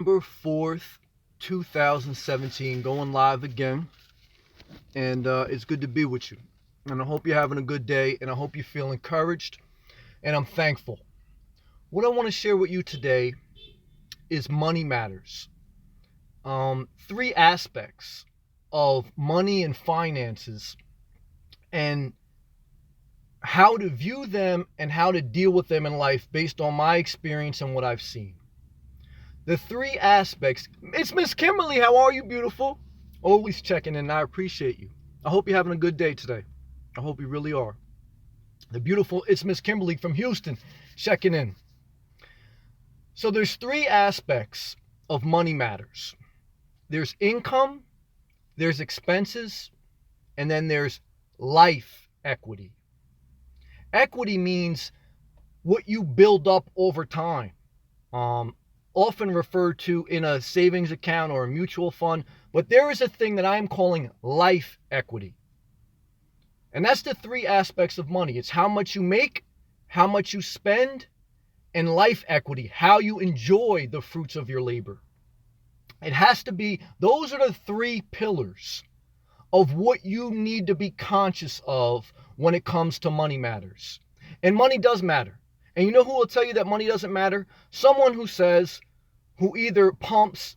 November 4th, 2017, going live again. And it's good to be with you. And I hope you're having a good day, and I hope you feel encouraged, and I'm thankful. What I want to share with you today is money matters. Three aspects of money and finances, and how to view them and how to deal with them in life based on my experience and what I've seen. The three aspects. It's Miss Kimberly. How are you, beautiful? Always checking in. I appreciate you. I hope you're having a good day today. I hope you really are. The beautiful, it's Miss Kimberly from Houston, checking in. So there's three aspects of money matters. There's income, there's expenses, and then there's life equity. Equity means what you build up over time. Often referred to in a savings account or a mutual fund, but there is a thing that I am calling life equity. And that's the three aspects of money. It's how much you make, how much you spend, and life equity, how you enjoy the fruits of your labor. It has to be, those are the three pillars of what you need to be conscious of when it comes to money matters. And money does matter. And you know who will tell you that money doesn't matter? Someone who either pumps,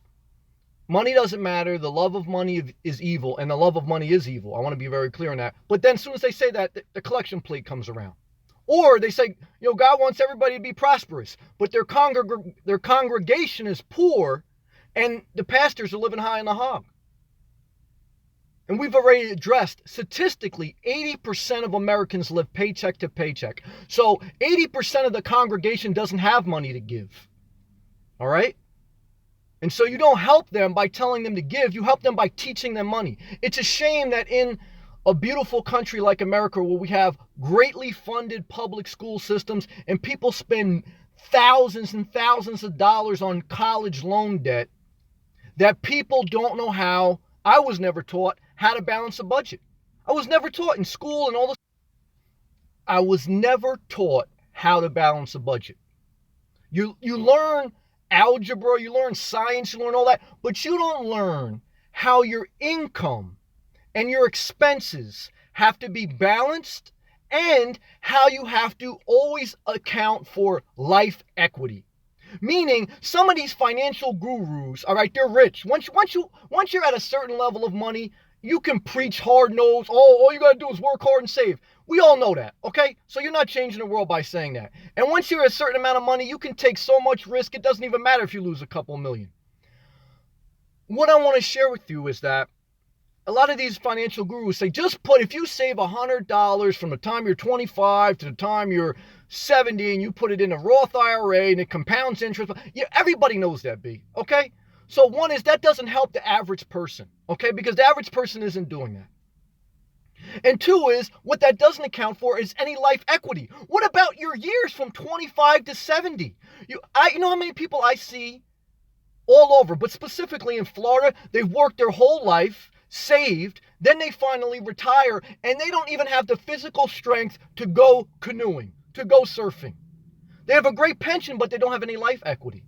money doesn't matter, the love of money is evil, and the love of money is evil. I want to be very clear on that. But then as soon as they say that, the collection plate comes around. Or they say, God wants everybody to be prosperous, but their congregation is poor, and the pastors are living high on the hog. And we've already addressed, statistically, 80% of Americans live paycheck to paycheck. So 80% of the congregation doesn't have money to give. All right? And so you don't help them by telling them to give. You help them by teaching them money. It's a shame that in a beautiful country like America, where we have greatly funded public school systems and people spend thousands and thousands of dollars on college loan debt, that people don't know how. I was never taught how to balance a budget. I was never taught in school and all this. I was never taught how to balance a budget. You learn algebra, you learn science, you learn all that, but you don't learn how your income and your expenses have to be balanced, and how you have to always account for life equity. Meaning, some of these financial gurus, all right, they're rich. Once you're at a certain level of money, you can preach hard-nosed, all you got to do is work hard and save. We all know that, okay? So you're not changing the world by saying that. And once you're at a certain amount of money, you can take so much risk, it doesn't even matter if you lose a couple million. What I want to share with you is that a lot of these financial gurus say, if you save $100 from the time you're 25 to the time you're 70, and you put it in a Roth IRA and it compounds interest. Yeah, everybody knows that, B, okay? So one is, that doesn't help the average person, okay? Because the average person isn't doing that. And two is, what that doesn't account for is any life equity. What about your years from 25 to 70? You know how many people I see all over, but specifically in Florida, they've worked their whole life, saved, then they finally retire, and they don't even have the physical strength to go canoeing, to go surfing. They have a great pension, but they don't have any life equity.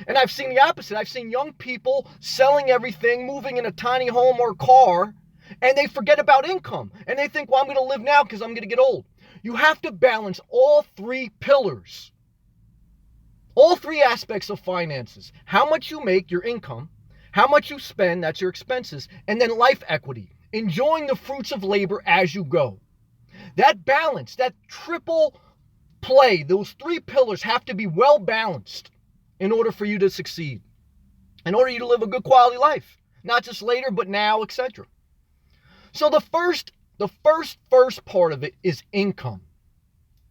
And I've seen the opposite. I've seen young people selling everything, moving in a tiny home or car, and they forget about income. And they think, I'm going to live now because I'm going to get old. You have to balance all three pillars, all three aspects of finances. How much you make, your income, how much you spend, that's your expenses, and then life equity, enjoying the fruits of labor as you go. That balance, that triple play, those three pillars have to be well balanced in order for you to succeed, in order for you to live a good quality life, not just later, but now, etc. So the first part of it is income.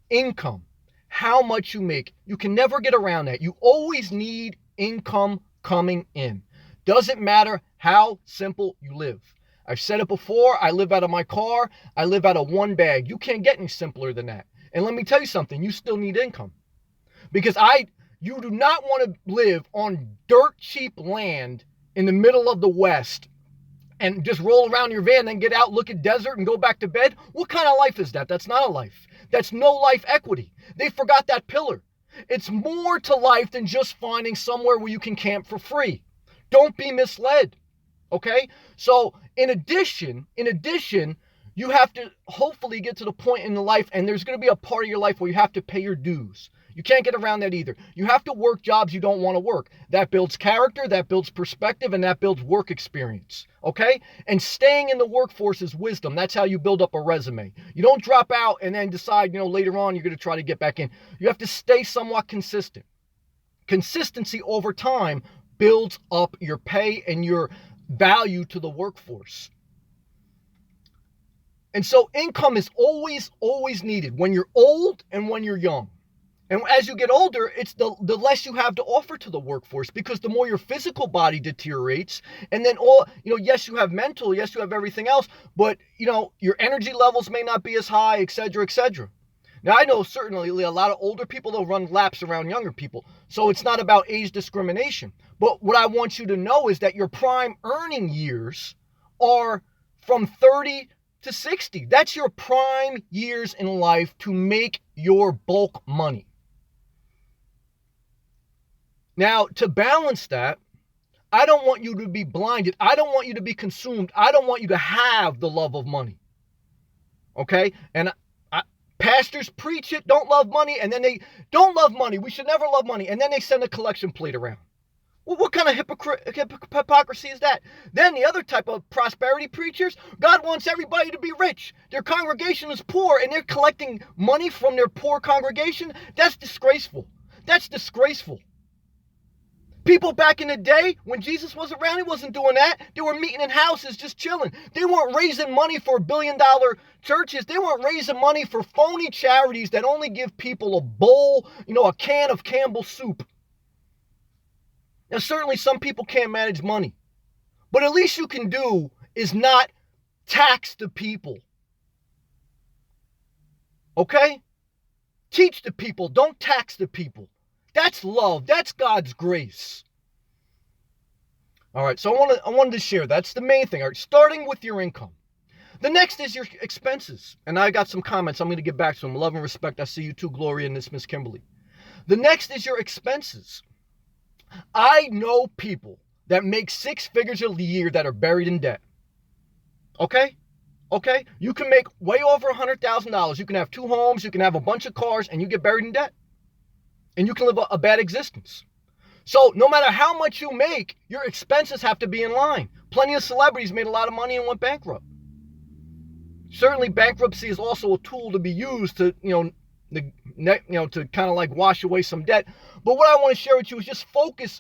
Income, how much you make. You can never get around that. You always need income coming in. Doesn't matter how simple you live. I've said it before, I live out of my car, I live out of one bag. You can't get any simpler than that. And let me tell you something, you still need income. Because you do not want to live on dirt cheap land in the middle of the West and just roll around your van, then get out, look at desert, and go back to bed. What kind of life is that? That's not a life. That's no life equity. They forgot that pillar. It's more to life than just finding somewhere where you can camp for free. Don't be misled. Okay? So in addition, you have to hopefully get to the point in the life, and there's going to be a part of your life where you have to pay your dues. You can't get around that either. You have to work jobs you don't want to work. That builds character, that builds perspective, and that builds work experience. Okay? And staying in the workforce is wisdom. That's how you build up a resume. You don't drop out and then decide, later on you're going to try to get back in. You have to stay somewhat consistent. Consistency over time builds up your pay and your value to the workforce. And so income is always needed when you're old and when you're young. And as you get older, it's the less you have to offer to the workforce, because the more your physical body deteriorates, and then yes, you have mental, yes, you have everything else, but your energy levels may not be as high, etc., etc. Now, I know certainly a lot of older people, they'll run laps around younger people. So it's not about age discrimination. But what I want you to know is that your prime earning years are from 30 to 60. That's your prime years in life to make your bulk money. Now, to balance that, I don't want you to be blinded. I don't want you to be consumed. I don't want you to have the love of money. Okay? And pastors preach it, don't love money, and then they don't love money. We should never love money. And then they send a collection plate around. Well, what kind of hypocrisy is that? Then the other type of prosperity preachers, God wants everybody to be rich. Their congregation is poor, and they're collecting money from their poor congregation. That's disgraceful. That's disgraceful. People back in the day, when Jesus was around, he wasn't doing that. They were meeting in houses, just chilling. They weren't raising money for billion-dollar churches. They weren't raising money for phony charities that only give people a bowl, a can of Campbell's soup. Now, certainly some people can't manage money. But at least you can do is not tax the people. Okay? Teach the people. Don't tax the people. That's love. That's God's grace. All right, so I wanted to share. That's the main thing. All right, starting with your income. The next is your expenses. And I got some comments. I'm going to get back to them. Love and respect. I see you too, Gloria, and this Miss Kimberly. The next is your expenses. I know people that make 6 figures a year that are buried in debt. Okay? Okay? You can make way over $100,000. You can have 2 homes. You can have a bunch of cars, and you get buried in debt. And you can live a bad existence. So no matter how much you make, your expenses have to be in line. Plenty of celebrities made a lot of money and went bankrupt. Certainly bankruptcy is also a tool to be used to, to kind of like wash away some debt. But what I want to share with you is just focus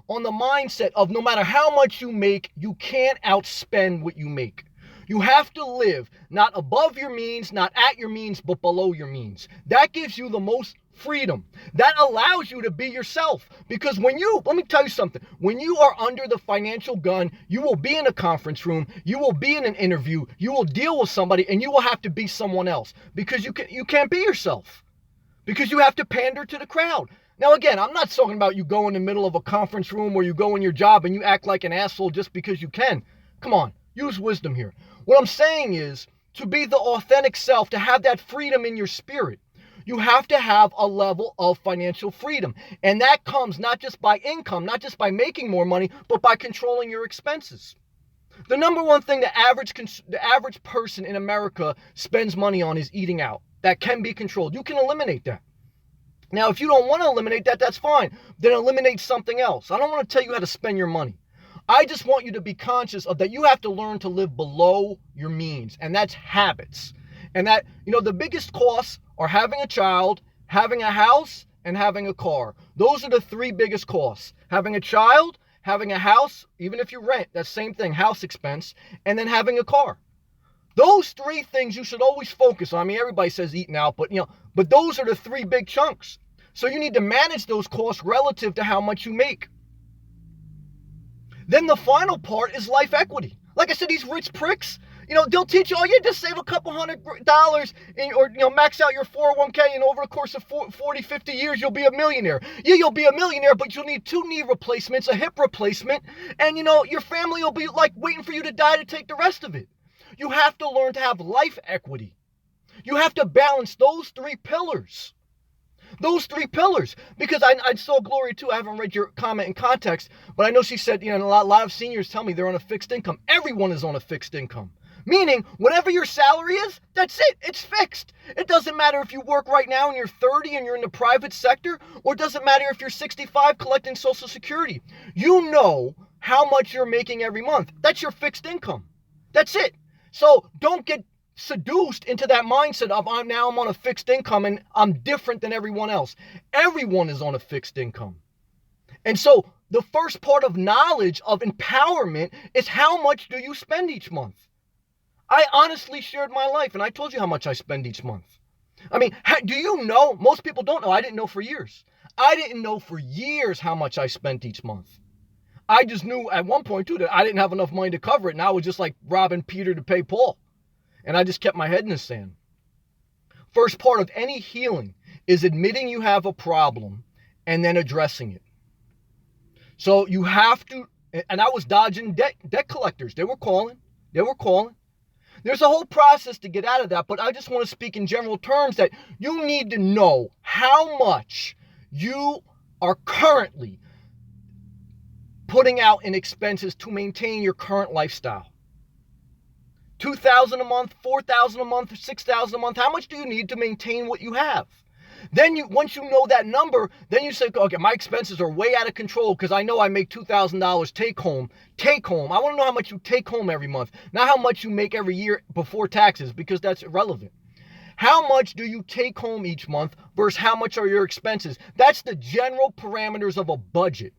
on the mindset of no matter how much you make, you can't outspend what you make. You have to live not above your means, not at your means, but below your means. That gives you the most freedom. That allows you to be yourself. Because let me tell you something, when you are under the financial gun, you will be in a conference room, you will be in an interview, you will deal with somebody, and you will have to be someone else. Because you can't be yourself. Because you have to pander to the crowd. Now again, I'm not talking about you go in the middle of a conference room or you go in your job and you act like an asshole just because you can. Come on, use wisdom here. What I'm saying is, to be the authentic self, to have that freedom in your spirit, you have to have a level of financial freedom. And that comes not just by income, not just by making more money, but by controlling your expenses. The number one thing the average person in America spends money on is eating out. That can be controlled. You can eliminate that. Now, if you don't want to eliminate that, that's fine. Then eliminate something else. I don't want to tell you how to spend your money. I just want you to be conscious of that you have to learn to live below your means. And that's habits. And that, the biggest costs are having a child, having a house, and having a car. Those are the 3 biggest costs. Having a child, having a house, even if you rent, that same thing, house expense, and then having a car. Those 3 things you should always focus on. I mean, everybody says eating out, but those are the 3 big chunks. So you need to manage those costs relative to how much you make. Then the final part is life equity. Like I said, these rich pricks, they'll teach you, just save a couple $100 or max out your 401k, and over the course of 40, 50 years, you'll be a millionaire. Yeah, you'll be a millionaire, but you'll need 2 knee replacements, a hip replacement, and your family will be like waiting for you to die to take the rest of it. You have to learn to have life equity. You have to balance those 3 pillars. Those three pillars. Because I saw Gloria too. I haven't read your comment in context, but I know she said, a lot of seniors tell me they're on a fixed income. Everyone is on a fixed income. Meaning, whatever your salary is, that's it. It's fixed. It doesn't matter if you work right now and you're 30 and you're in the private sector, or it doesn't matter if you're 65 collecting Social Security. You know how much you're making every month. That's your fixed income. That's it. So don't get seduced into that mindset of I'm on a fixed income and I'm different than everyone else. Everyone is on a fixed income. And so the first part of knowledge of empowerment is how much do you spend each month? I honestly shared my life and I told you how much I spend each month. I mean, do you know? Most people don't know. I didn't know for years. I didn't know for years how much I spent each month. I just knew at one point too that I didn't have enough money to cover it. And I was just like robbing Peter to pay Paul. And I just kept my head in the sand. First part of any healing is admitting you have a problem and then addressing it. So you have to, and I was dodging debt collectors. They were calling. There's a whole process to get out of that, but I just want to speak in general terms that you need to know how much you are currently putting out in expenses to maintain your current lifestyle. $2,000 a month, $4,000 a month, $6,000 a month. How much do you need to maintain what you have? Then once you know that number, then you say, okay, my expenses are way out of control because I know I make $2,000 take home. I want to know how much you take home every month, not how much you make every year before taxes, because that's irrelevant. How much do you take home each month versus how much are your expenses? That's the general parameters of a budget.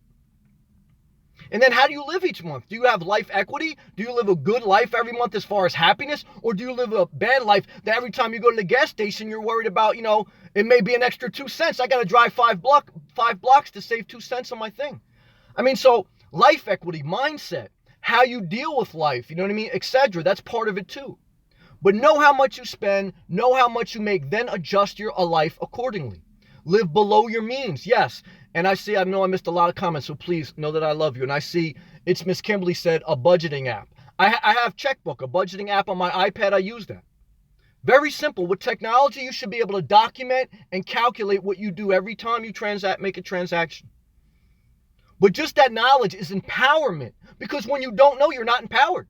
And then how do you live each month? Do you have life equity? Do you live a good life every month as far as happiness? Or do you live a bad life that every time you go to the gas station, you're worried about, it may be an extra 2 cents. I got to drive 5 blocks to save 2 cents on my thing. I mean, so life equity, mindset, how you deal with life, you know what I mean, etc. That's part of it too. But know how much you spend, know how much you make, then adjust your life accordingly. Live below your means, yes. And I know I missed a lot of comments, so please know that I love you. And I see it's Miss Kimberly said a budgeting app. I have Checkbook, a budgeting app on my iPad. I use that. Very simple. With technology, you should be able to document and calculate what you do every time you make a transaction. But just that knowledge is empowerment, because when you don't know, you're not empowered.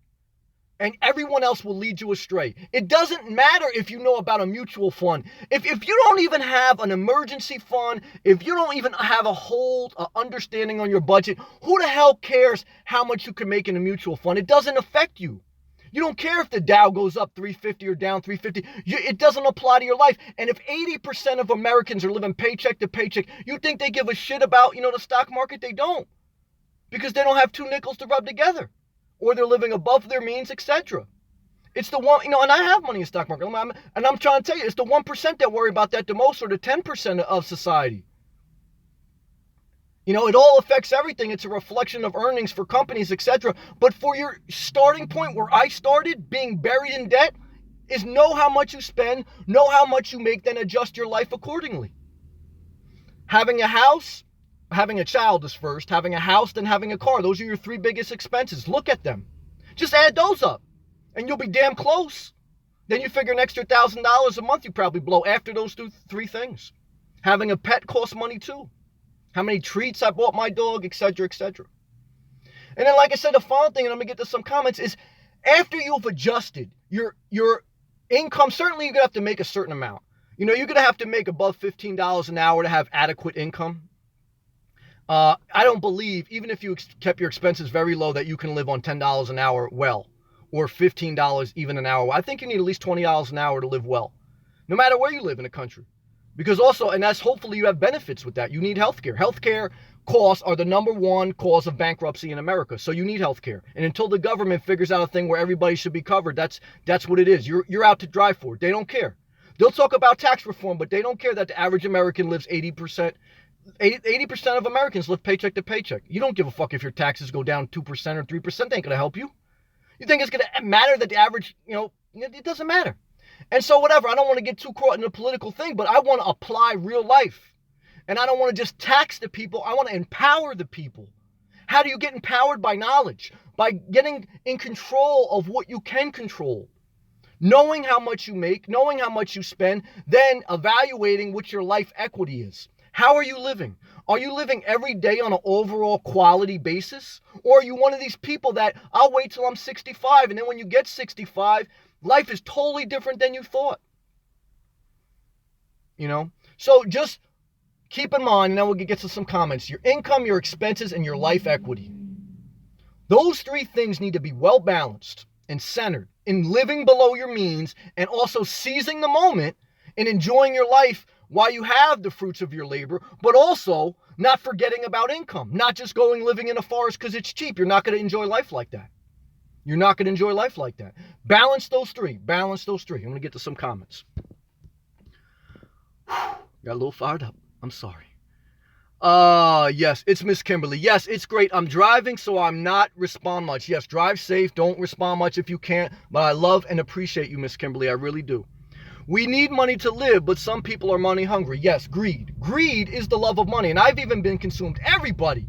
And everyone else will lead you astray. It doesn't matter if you know about a mutual fund. If you don't even have an emergency fund, if you don't even have a understanding on your budget, who the hell cares how much you can make in a mutual fund? It doesn't affect you. You don't care if the Dow goes up 350 or down 350. It doesn't apply to your life. And if 80% of Americans are living paycheck to paycheck, you think they give a shit about, the stock market? They don't. Because they don't have two nickels to rub together. Or they're living above their means, etc. It's the one, and I have money in the stock market. And I'm trying to tell you, it's the 1% that worry about that the most, or the 10% of society. It all affects everything. It's a reflection of earnings for companies, etc. But for your starting point where I started, being buried in debt, is know how much you spend, know how much you make, then adjust your life accordingly. Having a house, having a child is first, having a house, then having a car. Those are your 3 biggest expenses. Look at them. Just add those up and you'll be damn close. Then you figure an extra $1,000 a month you probably blow after those 3 things. Having a pet costs money too. How many treats I bought my dog, etc., etc. And then, like I said, the final thing, and I'm going to get to some comments, is after you've adjusted your income, certainly you're going to have to make a certain amount. You're going to have to make above $15 an hour to have adequate income. I don't believe, even if you kept your expenses very low, that you can live on $10 an hour well, or $15 even an hour. I think you need at least $20 an hour to live well, no matter where you live in the country. Because also, and that's hopefully you have benefits with that, you need healthcare. Healthcare costs are the number 1 cause of bankruptcy in America. So you need healthcare. And until the government figures out a thing where everybody should be covered, that's what it is. You're out to drive for it. They don't care. They'll talk about tax reform, but they don't care that the average American lives 80% of Americans live paycheck to paycheck. You don't give a fuck if your taxes go down 2% or 3%. They ain't going to help you. You think it's going to matter that the average, it doesn't matter. And so whatever, I don't want to get too caught in a political thing, but I want to apply real life. And I don't want to just tax the people. I want to empower the people. How do you get empowered? By knowledge, by getting in control of what you can control. Knowing how much you make, knowing how much you spend, then evaluating what your life equity is. How are you living? Are you living every day on an overall quality basis? Or are you one of these people that I'll wait till I'm 65, and then when you get 65, life is totally different than you thought? So just keep in mind, and then we'll get to some comments, your income, your expenses, and your life equity. Those three things need to be well balanced and centered in living below your means, and also seizing the moment and enjoying your life while you have the fruits of your labor, but also not forgetting about income, not just going living in a forest because it's cheap. You're not going to enjoy life like that. You're not going to enjoy life like that. Balance those three. Balance those three. I'm going to get to some comments. Got a little fired up. I'm sorry. Yes, it's Miss Kimberly. Yes, it's great. I'm driving, so I'm not respond much. Yes, drive safe. Don't respond much if you can't. But I love and appreciate you, Miss Kimberly. I really do. We need money to live, but some people are money hungry. Yes, greed. Greed is the love of money, and I've even been consumed. Everybody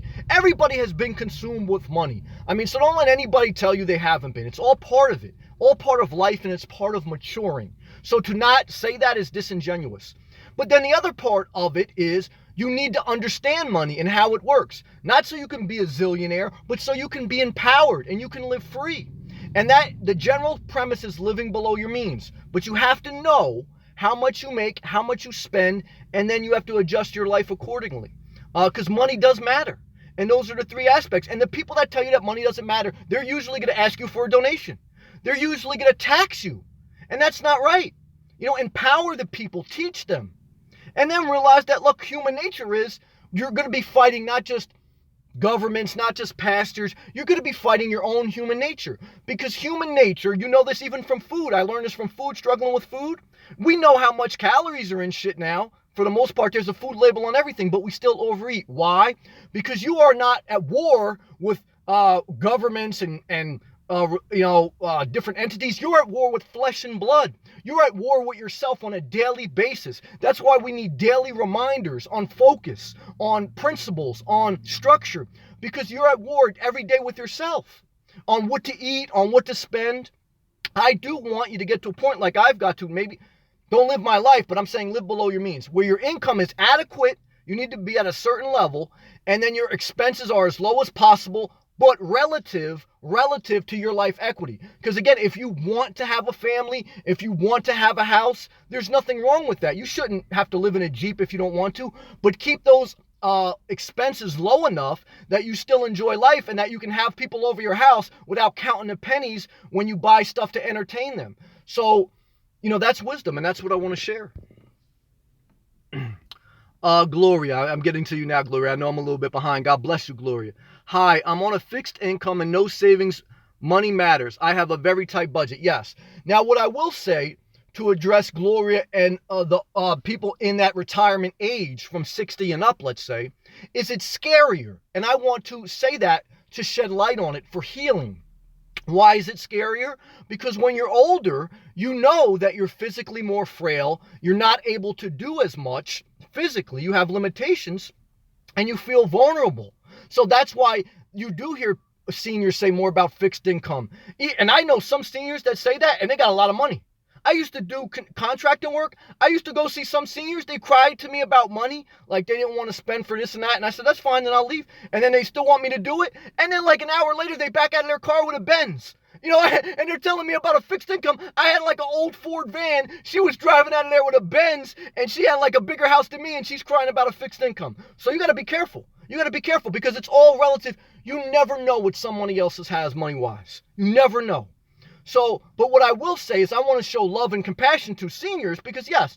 has been consumed with money. I mean, so don't let anybody tell you they haven't been. It's all part of it, all part of life, and it's part of maturing. So to not say that is disingenuous. But then the other part of it is you need to understand money and how it works. Not so you can be a zillionaire, but so you can be empowered and you can live free. And that the general premise is living below your means. But you have to know how much you make, how much you spend, and then you have to adjust your life accordingly. Because money does matter. And those are the three aspects. And the people that tell you that money doesn't matter, they're usually going to ask you for a donation. They're usually going to tax you. And that's not right. Empower the people, teach them. And then realize that, look, human nature is you're going to be fighting not just governments, not just pastors. You're going to be fighting your own human nature. Because human nature, you know this even from food. I learned this from food, struggling with food. We know how much calories are in shit now. For the most part, there's a food label on everything, but we still overeat. Why? Because you are not at war with governments and different entities. You're at war with flesh and blood. You're at war with yourself on a daily basis. That's why we need daily reminders on focus, on principles, on structure, because you're at war every day with yourself on what to eat, on what to spend. I do want you to get to a point like I've got to. Maybe don't live my life, but I'm saying live below your means, where your income is adequate. You need to be at a certain level, and then your expenses are as low as possible, but relative to your life equity. Because again, if you want to have a family, if you want to have a house, there's nothing wrong with that. You shouldn't have to live in a Jeep if you don't want to, but keep those expenses low enough that you still enjoy life and that you can have people over your house without counting the pennies when you buy stuff to entertain them. So, that's wisdom, and that's what I want to share. Gloria, I'm getting to you now, Gloria. I know I'm a little bit behind. God bless you, Gloria. Hi, I'm on a fixed income and no savings. Money matters. I have a very tight budget. Yes. Now, what I will say to address Gloria and the people in that retirement age from 60 and up, let's say, is it's scarier. And I want to say that to shed light on it for healing. Why is it scarier? Because when you're older, you know that you're physically more frail. You're not able to do as much physically. You have limitations and you feel vulnerable. So that's why you do hear seniors say more about fixed income. And I know some seniors that say that, and they got a lot of money. I used to do contracting work. I used to go see some seniors. They cried to me about money, like they didn't want to spend for this and that. And I said, that's fine, then I'll leave. And then they still want me to do it. And then like an hour later, they back out of their car with a Benz. And they're telling me about a fixed income. I had like an old Ford van. She was driving out of there with a Benz, and she had like a bigger house than me, and she's crying about a fixed income. So you got to be careful. You got to be careful because it's all relative. You never know what somebody else has money-wise. You never know. So, but what I will say is I want to show love and compassion to seniors because, yes,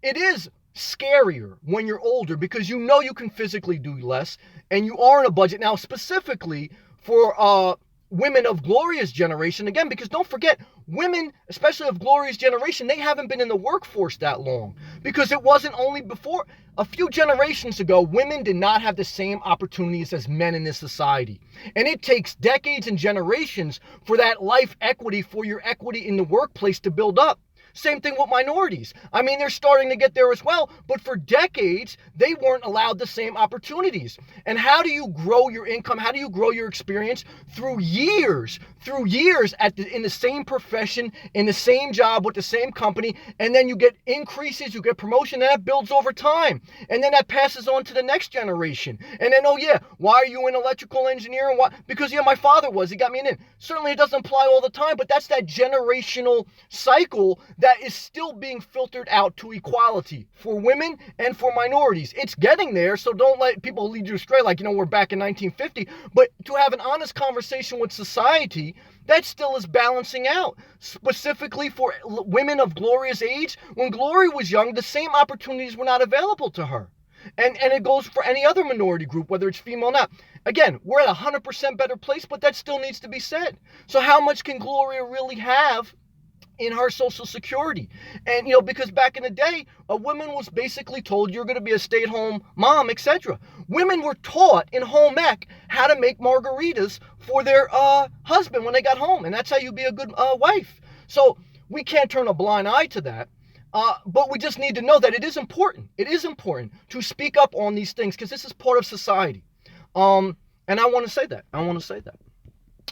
it is scarier when you're older because you know you can physically do less and you are on a budget. Now, specifically for women of Gloria's generation, again, because don't forget, women, especially of Gloria's generation, they haven't been in the workforce that long because it wasn't only before. A few generations ago, women did not have the same opportunities as men in this society. And it takes decades and generations for that life equity, for your equity in the workplace to build up. Same thing with minorities. I mean, they're starting to get there as well, but for decades, they weren't allowed the same opportunities. And how do you grow your income? How do you grow your experience? Through years in the same profession, in the same job with the same company, and then you get increases, you get promotion, and that builds over time. And then that passes on to the next generation. And then, oh yeah, why are you in electrical engineering? Why? Because yeah, my father was, he got me in. Certainly it doesn't apply all the time, but that's that generational cycle that is still being filtered out to equality for women and for minorities. It's getting there, so don't let people lead you astray like, we're back in 1950. But to have an honest conversation with society, that still is balancing out. Specifically for women of Gloria's age, when Gloria was young, the same opportunities were not available to her. And it goes for any other minority group, whether it's female or not. Again, we're at a 100% better place, but that still needs to be said. So how much can Gloria really have in her Social Security? And, because back in the day, a woman was basically told you're going to be a stay-at-home mom, etc. Women were taught in home ec how to make margaritas for their husband when they got home. And that's how you be a good wife. So we can't turn a blind eye to that. But we just need to know that it is important. It is important to speak up on these things because this is part of society. And I want to say that.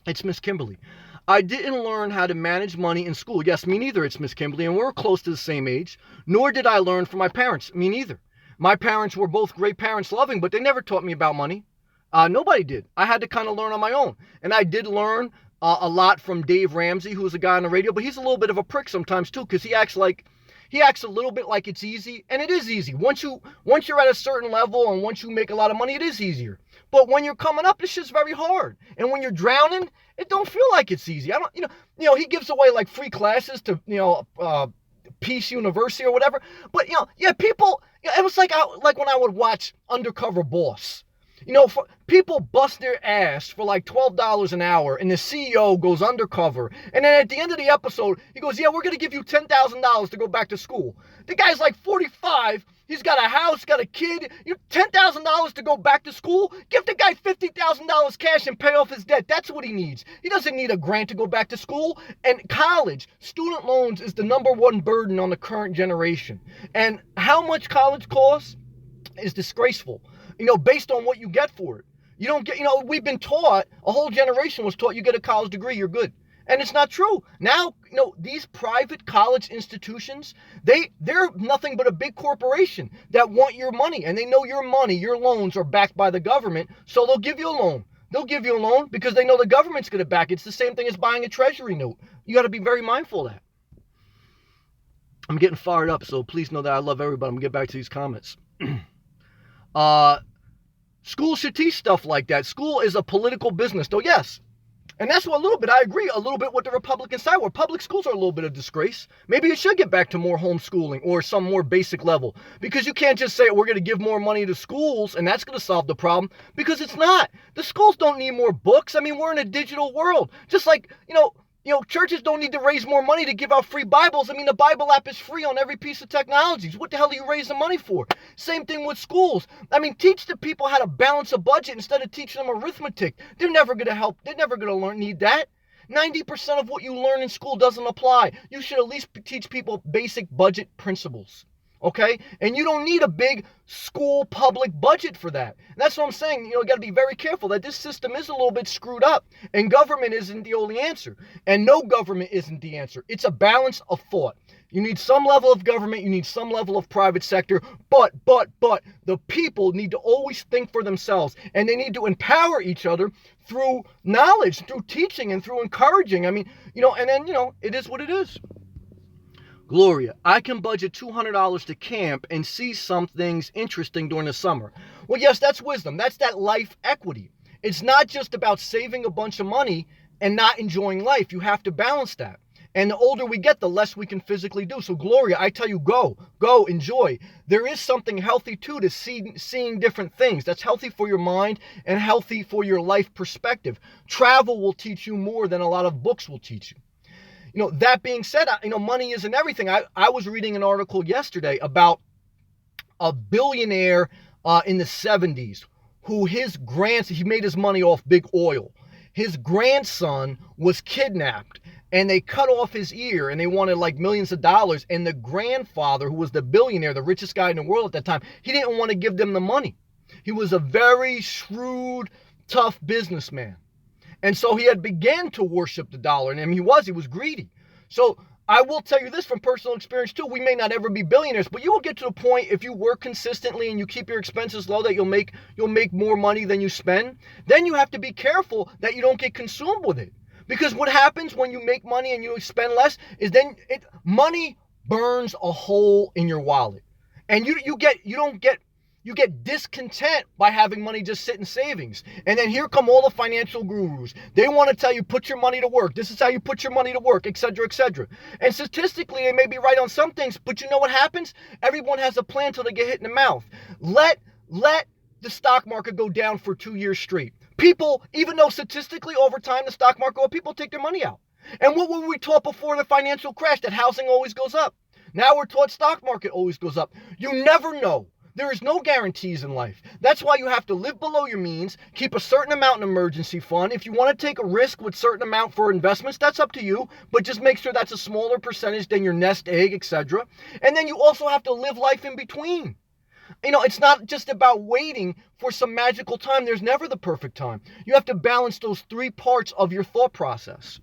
It's Miss Kimberly. I didn't learn how to manage money in school. Yes, me neither. It's Miss Kimberly, and we're close to the same age. Nor did I learn from my parents. Me neither. My parents were both great parents, loving, but they never taught me about money. Nobody did. I had to kind of learn on my own. And I did learn a lot from Dave Ramsey, who was a guy on the radio, but he's a little bit of a prick sometimes too, because he acts a little bit like it's easy, and it is easy. Once you're at a certain level and once you make a lot of money, it is easier. But when you're coming up, it's just very hard. And when you're drowning, it don't feel like it's easy. He gives away like free classes to, Peace University or whatever. But, people, it was like when I would watch Undercover Boss. People bust their ass for like $12 an hour, and the CEO goes undercover. And then at the end of the episode, he goes, yeah, we're going to give you $10,000 to go back to school. The guy's like 45. He's got a house, got a kid. $10,000 to go back to school? Give the guy $50,000 cash and pay off his debt. That's what he needs. He doesn't need a grant to go back to school. And college, student loans is the number one burden on the current generation. And how much college costs is disgraceful. Based on what you get for it. You don't get, we've been taught, a whole generation was taught, you get a college degree, you're good. And it's not true. Now, these private college institutions, they're nothing but a big corporation that want your money. And they know your money, your loans are backed by the government, so they'll give you a loan. They'll give you a loan because they know the government's going to back it. It's the same thing as buying a treasury note. You got to be very mindful of that. I'm getting fired up, so please know that I love everybody. I'm going to get back to these comments. School should teach stuff like that. School is a political business, though, yes. And that's what I agree a little bit with the Republican side, where public schools are a little bit of disgrace. Maybe it should get back to more homeschooling or some more basic level. Because you can't just say we're going to give more money to schools and that's going to solve the problem. Because it's not. The schools don't need more books. I mean, we're in a digital world. Just like, churches don't need to raise more money to give out free Bibles. I mean, the Bible app is free on every piece of technology. What the hell are you raising money for? Same thing with schools. I mean, teach the people how to balance a budget instead of teaching them arithmetic. They're never going to help. They're never going to need that. 90% of what you learn in school doesn't apply. You should at least teach people basic budget principles. Okay? And you don't need a big school public budget for that. And that's what I'm saying. You got to be very careful that this system is a little bit screwed up. And government isn't the only answer. And no government isn't the answer. It's a balance of thought. You need some level of government. You need some level of private sector. But the people need to always think for themselves. And they need to empower each other through knowledge, through teaching, and through encouraging. I mean, and then, it is what it is. Gloria, I can budget $200 to camp and see some things interesting during the summer. Well, yes, that's wisdom. That's that life equity. It's not just about saving a bunch of money and not enjoying life. You have to balance that. And the older we get, the less we can physically do. So Gloria, I tell you, go, enjoy. There is something healthy too to seeing different things. That's healthy for your mind and healthy for your life perspective. Travel will teach you more than a lot of books will teach you. That being said, money isn't everything. I was reading an article yesterday about a billionaire in the 70s who he made his money off big oil. his grandson was kidnapped and they cut off his ear and they wanted like millions of dollars. And the grandfather, who was the billionaire, the richest guy in the world at that time, he didn't want to give them the money. He was a very shrewd, tough businessman. And so he had began to worship the dollar. And I mean, he was greedy. So I will tell you this from personal experience too. We may not ever be billionaires, but you will get to a point if you work consistently and you keep your expenses low that you'll make more money than you spend. Then you have to be careful that you don't get consumed with it. Because what happens when you make money and you spend less is then money burns a hole in your wallet. And you get discontent by having money just sit in savings. And then here come all the financial gurus. They want to tell you, put your money to work. This is how you put your money to work, etc., etc. And statistically, they may be right on some things, but you know what happens? Everyone has a plan till they get hit in the mouth. Let the stock market go down for 2 years straight. People, even though statistically over time the stock market goes, people take their money out. And what were we taught before the financial crash? That housing always goes up. Now we're taught stock market always goes up. You never know. There is no guarantees in life. That's why you have to live below your means, keep a certain amount in emergency fund. If you want to take a risk with certain amount for investments, that's up to you, but just make sure that's a smaller percentage than your nest egg, etc. And then you also have to live life in between. You know, it's not just about waiting for some magical time. There's never the perfect time. You have to balance those three parts of your thought process.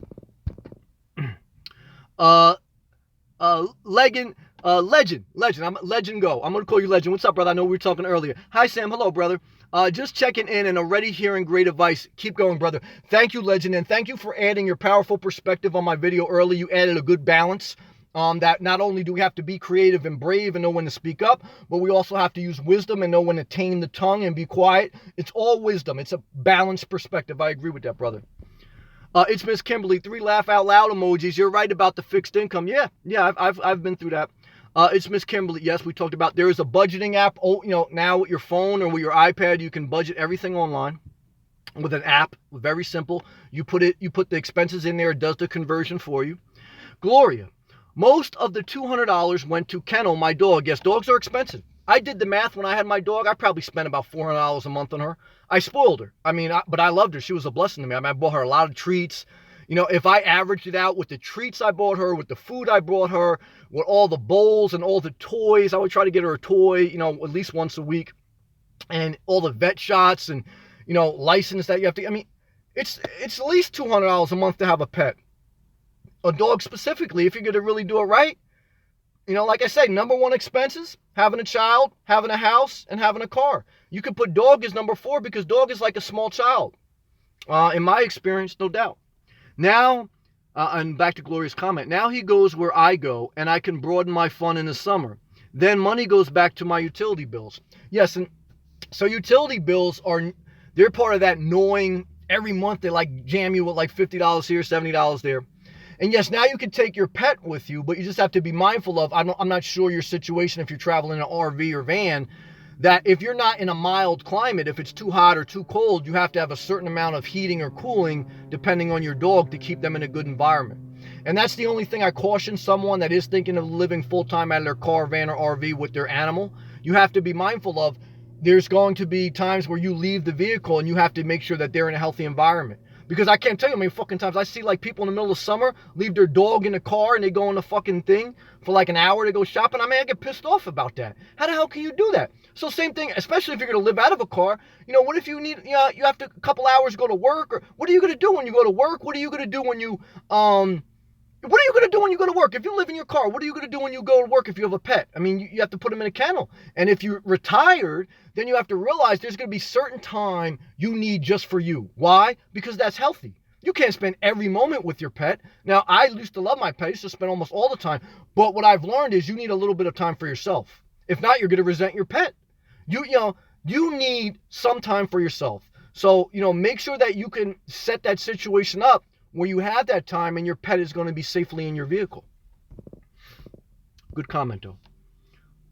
Legend. I'm Legend Go. I'm gonna call you Legend. What's up, brother? I know we were talking earlier. Hi, Sam. Hello, brother. Just checking in and already hearing great advice. Keep going, brother. Thank you, Legend, and thank you for adding your powerful perspective on my video early. You added a good balance. That not only do we have to be creative and brave and know when to speak up, but we also have to use wisdom and know when to tame the tongue and be quiet. It's all wisdom. It's a balanced perspective. I agree with that, brother. It's Miss Kimberly. 3 laugh out loud emojis. You're right about the fixed income. Yeah, I've been through that. It's Miss Kimberly. Yes, we talked about there is a budgeting app. Oh, you know, now with your phone or with your iPad, you can budget everything online with an app. Very simple. You put the expenses in there. It does the conversion for you. Gloria. Most of the $200 went to Kennel, my dog. Yes, dogs are expensive. I did the math when I had my dog. I probably spent about $400 a month on her. I spoiled her. I mean, but I loved her. She was a blessing to me. I mean, I bought her a lot of treats. You know, if I averaged it out with the treats I bought her, with the food I bought her, with all the bowls and all the toys, I would try to get her a toy, you know, at least once a week. And all the vet shots and, you know, license that you have to, I mean, it's at least $200 a month to have a pet. A dog specifically, if you're going to really do it right. You know, like I say, number one expenses, having a child, having a house, and having a car. You could put dog as number 4 because dog is like a small child. In my experience, no doubt. Now, and back to Gloria's comment, now he goes where I go, and I can broaden my fun in the summer. Then money goes back to my utility bills. Yes, and so utility bills they're part of that gnawing, every month they like jam you with like $50 here, $70 there. And yes, now you can take your pet with you, but you just have to be mindful of, I'm not sure your situation if you're traveling in an RV or van, that if you're not in a mild climate, if it's too hot or too cold, you have to have a certain amount of heating or cooling depending on your dog to keep them in a good environment. And that's the only thing I caution someone that is thinking of living full-time out of their car, van, or RV with their animal. You have to be mindful of, there's going to be times where you leave the vehicle and you have to make sure that they're in a healthy environment. Because I can't tell you how many fucking times I see like people in the middle of summer leave their dog in the car and they go on the fucking thing for like an hour to go shopping. I mean, I get pissed off about that. How the hell can you do that? So same thing, especially if you're going to live out of a car. You know, what if you need, you know, you have to a couple hours go to work, or what are you going to do when you go to work? What are you going to do when you, what are you going to do when you go to work? If you live in your car, what are you going to do when you go to work if you have a pet? I mean, you have to put them in a kennel. And if you're retired, then you have to realize there's going to be certain time you need just for you. Why? Because that's healthy. You can't spend every moment with your pet. Now, I used to love my pet. I used to spend almost all the time. But what I've learned is you need a little bit of time for yourself. If not, you're going to resent your pet. You need some time for yourself. So, make sure that you can set that situation up where you have that time and your pet is going to be safely in your vehicle. Good comment, though.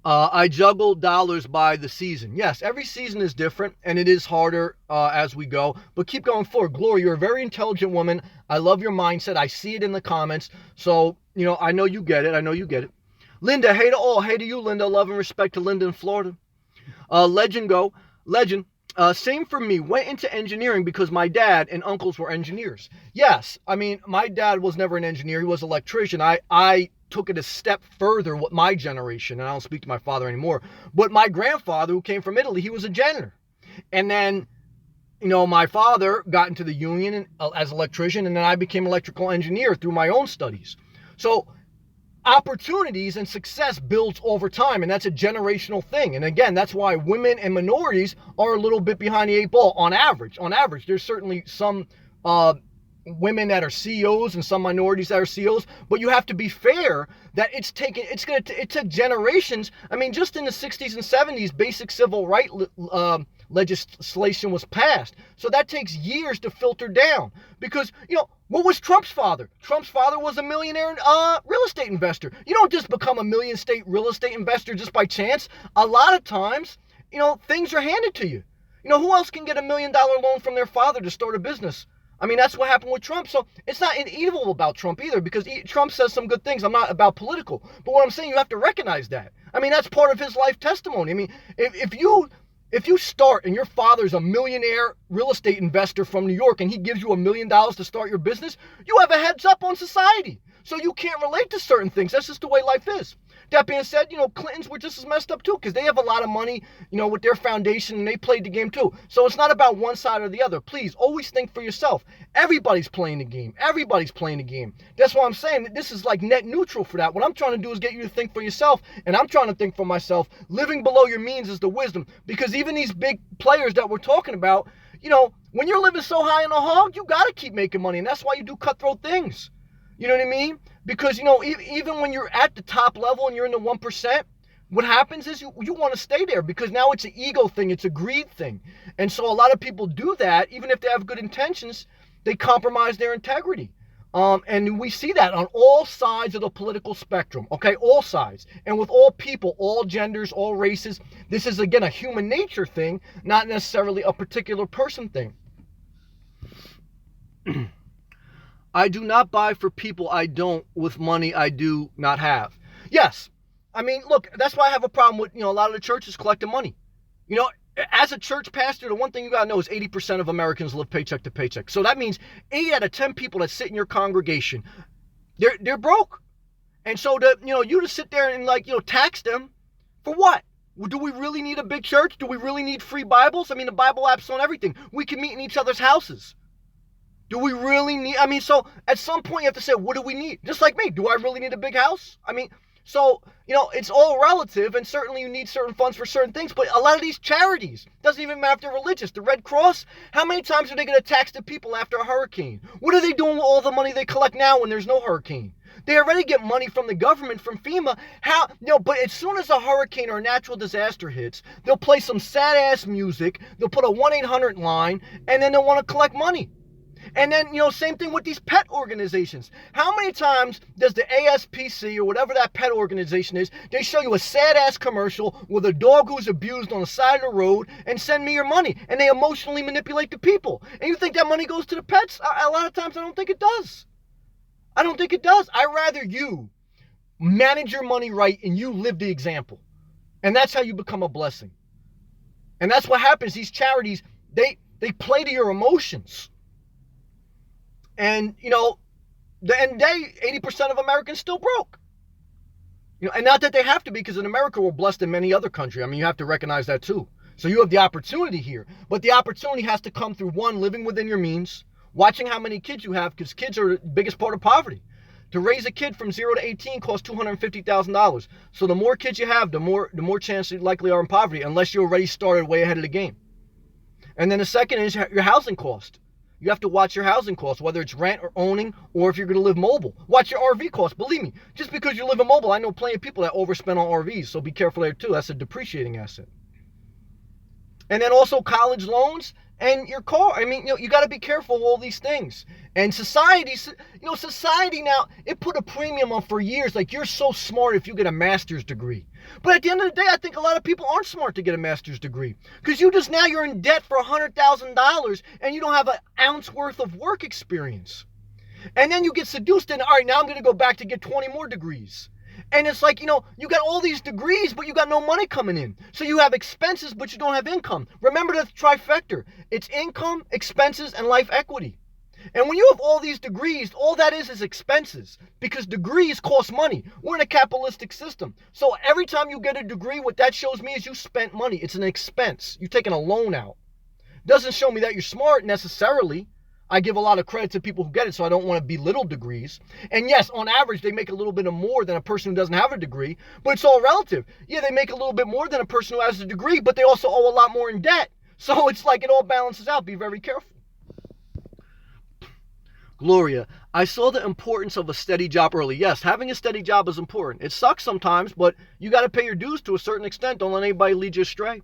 I juggle dollars by the season. Yes, every season is different, and it is harder as we go. But keep going forward. Gloria, you're a very intelligent woman. I love your mindset. I see it in the comments. So, I know you get it. Linda, hey to all. Hey to you, Linda. Love and respect to Linda in Florida. Legend, Same for me. Went into engineering because my dad and uncles were engineers. Yes, I mean, my dad was never an engineer. He was an electrician. I took it a step further with my generation, and I don't speak to my father anymore. But my grandfather, who came from Italy, he was a janitor. And then, my father got into the union as an electrician, and then I became an electrical engineer through my own studies. So opportunities and success builds over time, and that's a generational thing. And again, that's why women and minorities are a little bit behind the eight ball on average. There's certainly some women that are CEOs and some minorities that are CEOs, but you have to be fair that it took generations. I mean, just in the 60s and 70s, basic civil rights legislation was passed. So that takes years to filter down because, what was Trump's father? Trump's father was a millionaire real estate investor. You don't just become a million state real estate investor just by chance. A lot of times, things are handed to you. Who else can get $1 million loan from their father to start a business? I mean, that's what happened with Trump. So it's not an evil about Trump either, because Trump says some good things. I'm not about political. But what I'm saying, you have to recognize that. I mean, that's part of his life testimony. I mean, if you start and your father's a millionaire real estate investor from New York and he gives you $1 million to start your business, you have a heads up on society. So you can't relate to certain things. That's just the way life is. That being said, Clintons were just as messed up too, because they have a lot of money, with their foundation, and they played the game too. So it's not about one side or the other. Please, always think for yourself. Everybody's playing the game. Everybody's playing the game. That's why I'm saying that this is like net neutral for that. What I'm trying to do is get you to think for yourself, and I'm trying to think for myself. Living below your means is the wisdom, because even these big players that we're talking about, when you're living so high in a hog, you got to keep making money, and that's why you do cutthroat things. You know what I mean? Because, even when you're at the top level and you're in the 1%, what happens is you want to stay there, because now it's an ego thing. It's a greed thing. And so a lot of people do that. Even if they have good intentions, they compromise their integrity. And we see that on all sides of the political spectrum, okay? All sides. And with all people, all genders, all races. This is, again, a human nature thing, not necessarily a particular person thing. I do not buy for people I don't with money I do not have. Yes. I mean, look, that's why I have a problem with, a lot of the churches collecting money. As a church pastor, the one thing you got to know is 80% of Americans live paycheck to paycheck. So that means 8 out of 10 people that sit in your congregation, they're broke. And so you to sit there and tax them for what? Do we really need a big church? Do we really need free Bibles? I mean, the Bible app's on everything. We can meet in each other's houses. Do we really need, so at some point you have to say, what do we need? Just like me, do I really need a big house? So, it's all relative, and certainly you need certain funds for certain things, but a lot of these charities, doesn't even matter if they're religious, the Red Cross, how many times are they going to tax the people after a hurricane? What are they doing with all the money they collect now when there's no hurricane? They already get money from the government, from FEMA. But as soon as a hurricane or a natural disaster hits, they'll play some sad-ass music, they'll put a 1-800 line, and then they'll want to collect money. And then, same thing with these pet organizations. How many times does the ASPC or whatever that pet organization is, they show you a sad-ass commercial with a dog who's abused on the side of the road and send me your money, and they emotionally manipulate the people. And you think that money goes to the pets? A lot of times I don't think it does. I don't think it does. I'd rather you manage your money right and you live the example. And that's how you become a blessing. And that's what happens. These charities, they play to your emotions. And, the end of the day, 80% of Americans still broke. And not that they have to be, because in America we're blessed in many other countries. You have to recognize that too. So you have the opportunity here. But the opportunity has to come through, one, living within your means, watching how many kids you have, because kids are the biggest part of poverty. To raise a kid from 0 to 18 costs $250,000. So the more kids you have, the more chance you likely are in poverty, unless you already started way ahead of the game. And then the second is your housing cost. You have to watch your housing costs, whether it's rent or owning, or if you're going to live mobile. Watch your RV costs. Believe me, just because you live in mobile, I know plenty of people that overspend on RVs, so be careful there too. That's a depreciating asset. And then also college loans and your car. You got to be careful of all these things. And society now, it put a premium on for years. Like, you're so smart if you get a master's degree. But at the end of the day, I think a lot of people aren't smart to get a master's degree. Because you're in debt for $100,000 and you don't have an ounce worth of work experience. And then you get seduced and, all right, now I'm going to go back to get 20 more degrees. And it's like, you got all these degrees, but you got no money coming in. So you have expenses, but you don't have income. Remember the trifecta. It's income, expenses, and life equity. And when you have all these degrees, all that is expenses, because degrees cost money. We're in a capitalistic system. So every time you get a degree, what that shows me is you spent money. It's an expense. You're taking a loan out. Doesn't show me that you're smart necessarily. I give a lot of credit to people who get it, so I don't want to belittle degrees. And yes, on average, they make a little bit more than a person who doesn't have a degree, but it's all relative. Yeah, they make a little bit more than a person who has a degree, but they also owe a lot more in debt. So it's like it all balances out. Be very careful. Gloria, I saw the importance of a steady job early. Yes, having a steady job is important. It sucks sometimes, but you got to pay your dues to a certain extent. Don't let anybody lead you astray.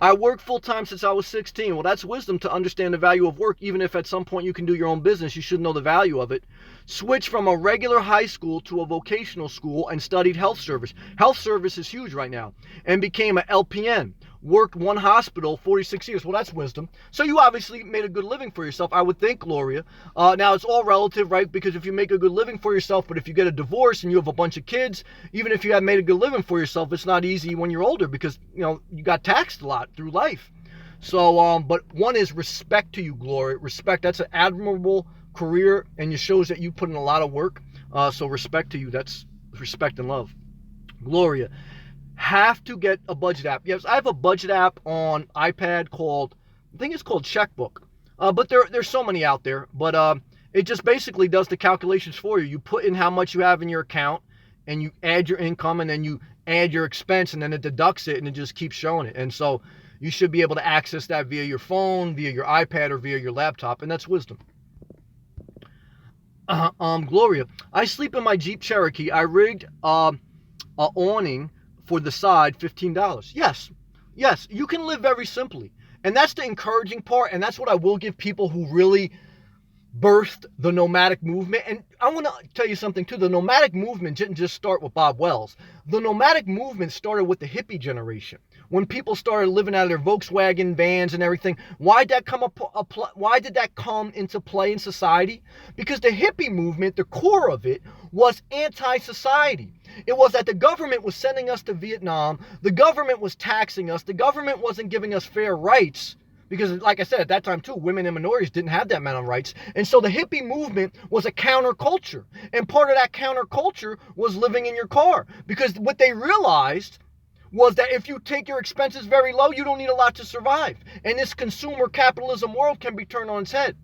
I worked full-time since I was 16. Well, that's wisdom to understand the value of work. Even if at some point you can do your own business, you should know the value of it. Switched from a regular high school to a vocational school and studied health service. Health service is huge right now. And became an LPN. Worked one hospital 46 years. Well, that's wisdom. So you obviously made a good living for yourself, I would think, Gloria. Now, it's all relative, right? Because if you make a good living for yourself, but if you get a divorce and you have a bunch of kids, even if you have made a good living for yourself, it's not easy when you're older because, you got taxed a lot through life. So, but one is respect to you, Gloria. Respect, that's an admirable career, and it shows that you put in a lot of work. So respect to you. That's respect and love. Gloria, have to get a budget app. Yes, I have a budget app on iPad called, I think it's called Checkbook. But there's so many out there. But it just basically does the calculations for you. You put in how much you have in your account, and you add your income, and then you add your expense, and then it deducts it, and it just keeps showing it. And so you should be able to access that via your phone, via your iPad, or via your laptop, and that's wisdom. Gloria, I sleep in my Jeep Cherokee. I rigged a awning for the side, $15. Yes, you can live very simply. And that's the encouraging part, and that's what I will give people who really birthed the nomadic movement. And I want to tell you something too. The nomadic movement didn't just start with Bob Wells. The nomadic movement started with the hippie generation. When people started living out of their Volkswagen vans and everything, why did that come into play in society? Because the hippie movement, the core of it, was anti-society. It was that the government was sending us to Vietnam, the government was taxing us, the government wasn't giving us fair rights. Because, like I said, at that time, too, women and minorities didn't have that amount of rights. And so the hippie movement was a counterculture. And part of that counterculture was living in your car. Because what they realized was that if you take your expenses very low, you don't need a lot to survive. And this consumer capitalism world can be turned on its head.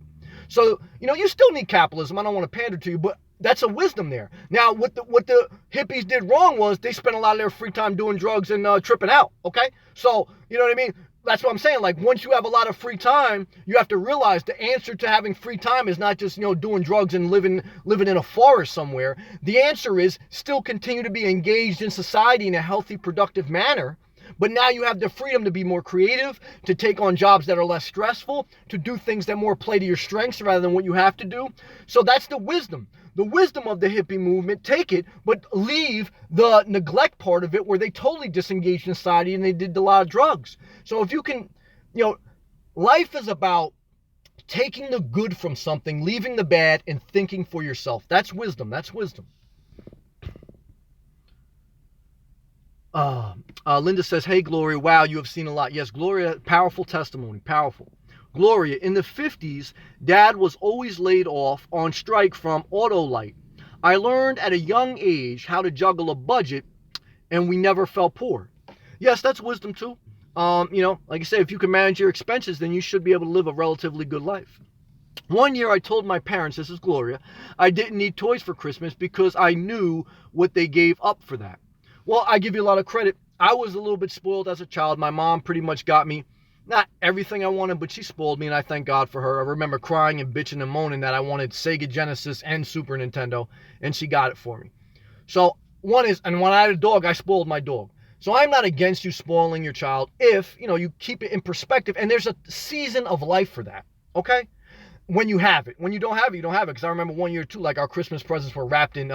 So, you still need capitalism. I don't want to pander to you, but that's a wisdom there. Now, what the hippies did wrong was they spent a lot of their free time doing drugs and tripping out, okay? So, you know what I mean? That's what I'm saying. Like, once you have a lot of free time, you have to realize the answer to having free time is not just, doing drugs and living in a forest somewhere. The answer is still continue to be engaged in society in a healthy, productive manner. But now you have the freedom to be more creative, to take on jobs that are less stressful, to do things that more play to your strengths rather than what you have to do. So that's the wisdom. The wisdom of the hippie movement, take it, but leave the neglect part of it where they totally disengaged in society and they did a lot of drugs. So if you can, life is about taking the good from something, leaving the bad, and thinking for yourself. That's wisdom. That's wisdom. Linda says, hey, Gloria, wow, you have seen a lot. Yes, Gloria, powerful testimony, powerful. Gloria, in the 50s, Dad was always laid off on strike from Autolite. I learned at a young age how to juggle a budget, and we never felt poor. Yes, that's wisdom too. Like I say, if you can manage your expenses, then you should be able to live a relatively good life. One year I told my parents, this is Gloria, I didn't need toys for Christmas because I knew what they gave up for that. Well, I give you a lot of credit. I was a little bit spoiled as a child. My mom pretty much got me not everything I wanted, but she spoiled me, and I thank God for her. I remember crying and bitching and moaning that I wanted Sega Genesis and Super Nintendo, and she got it for me. So one is, and when I had a dog, I spoiled my dog. So I'm not against you spoiling your child if, you keep it in perspective, and there's a season of life for that, okay? When you have it. When you don't have it, you don't have it. Because I remember one year, too, like our Christmas presents were wrapped in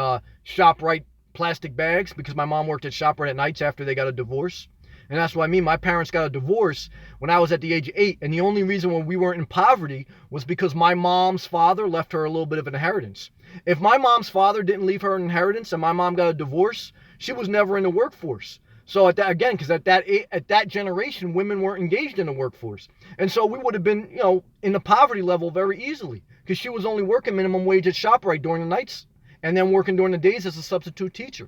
ShopRite plastic bags because my mom worked at ShopRite at nights after they got a divorce. And that's what I mean. My parents got a divorce when I was at the age of 8. And the only reason when we weren't in poverty was because my mom's father left her a little bit of an inheritance. If my mom's father didn't leave her an inheritance and my mom got a divorce, She was never in the workforce. So because at that generation, women weren't engaged in the workforce, and so we would have been, in the poverty level very easily, because she was only working minimum wage at ShopRite during the nights, and then working during the days as a substitute teacher.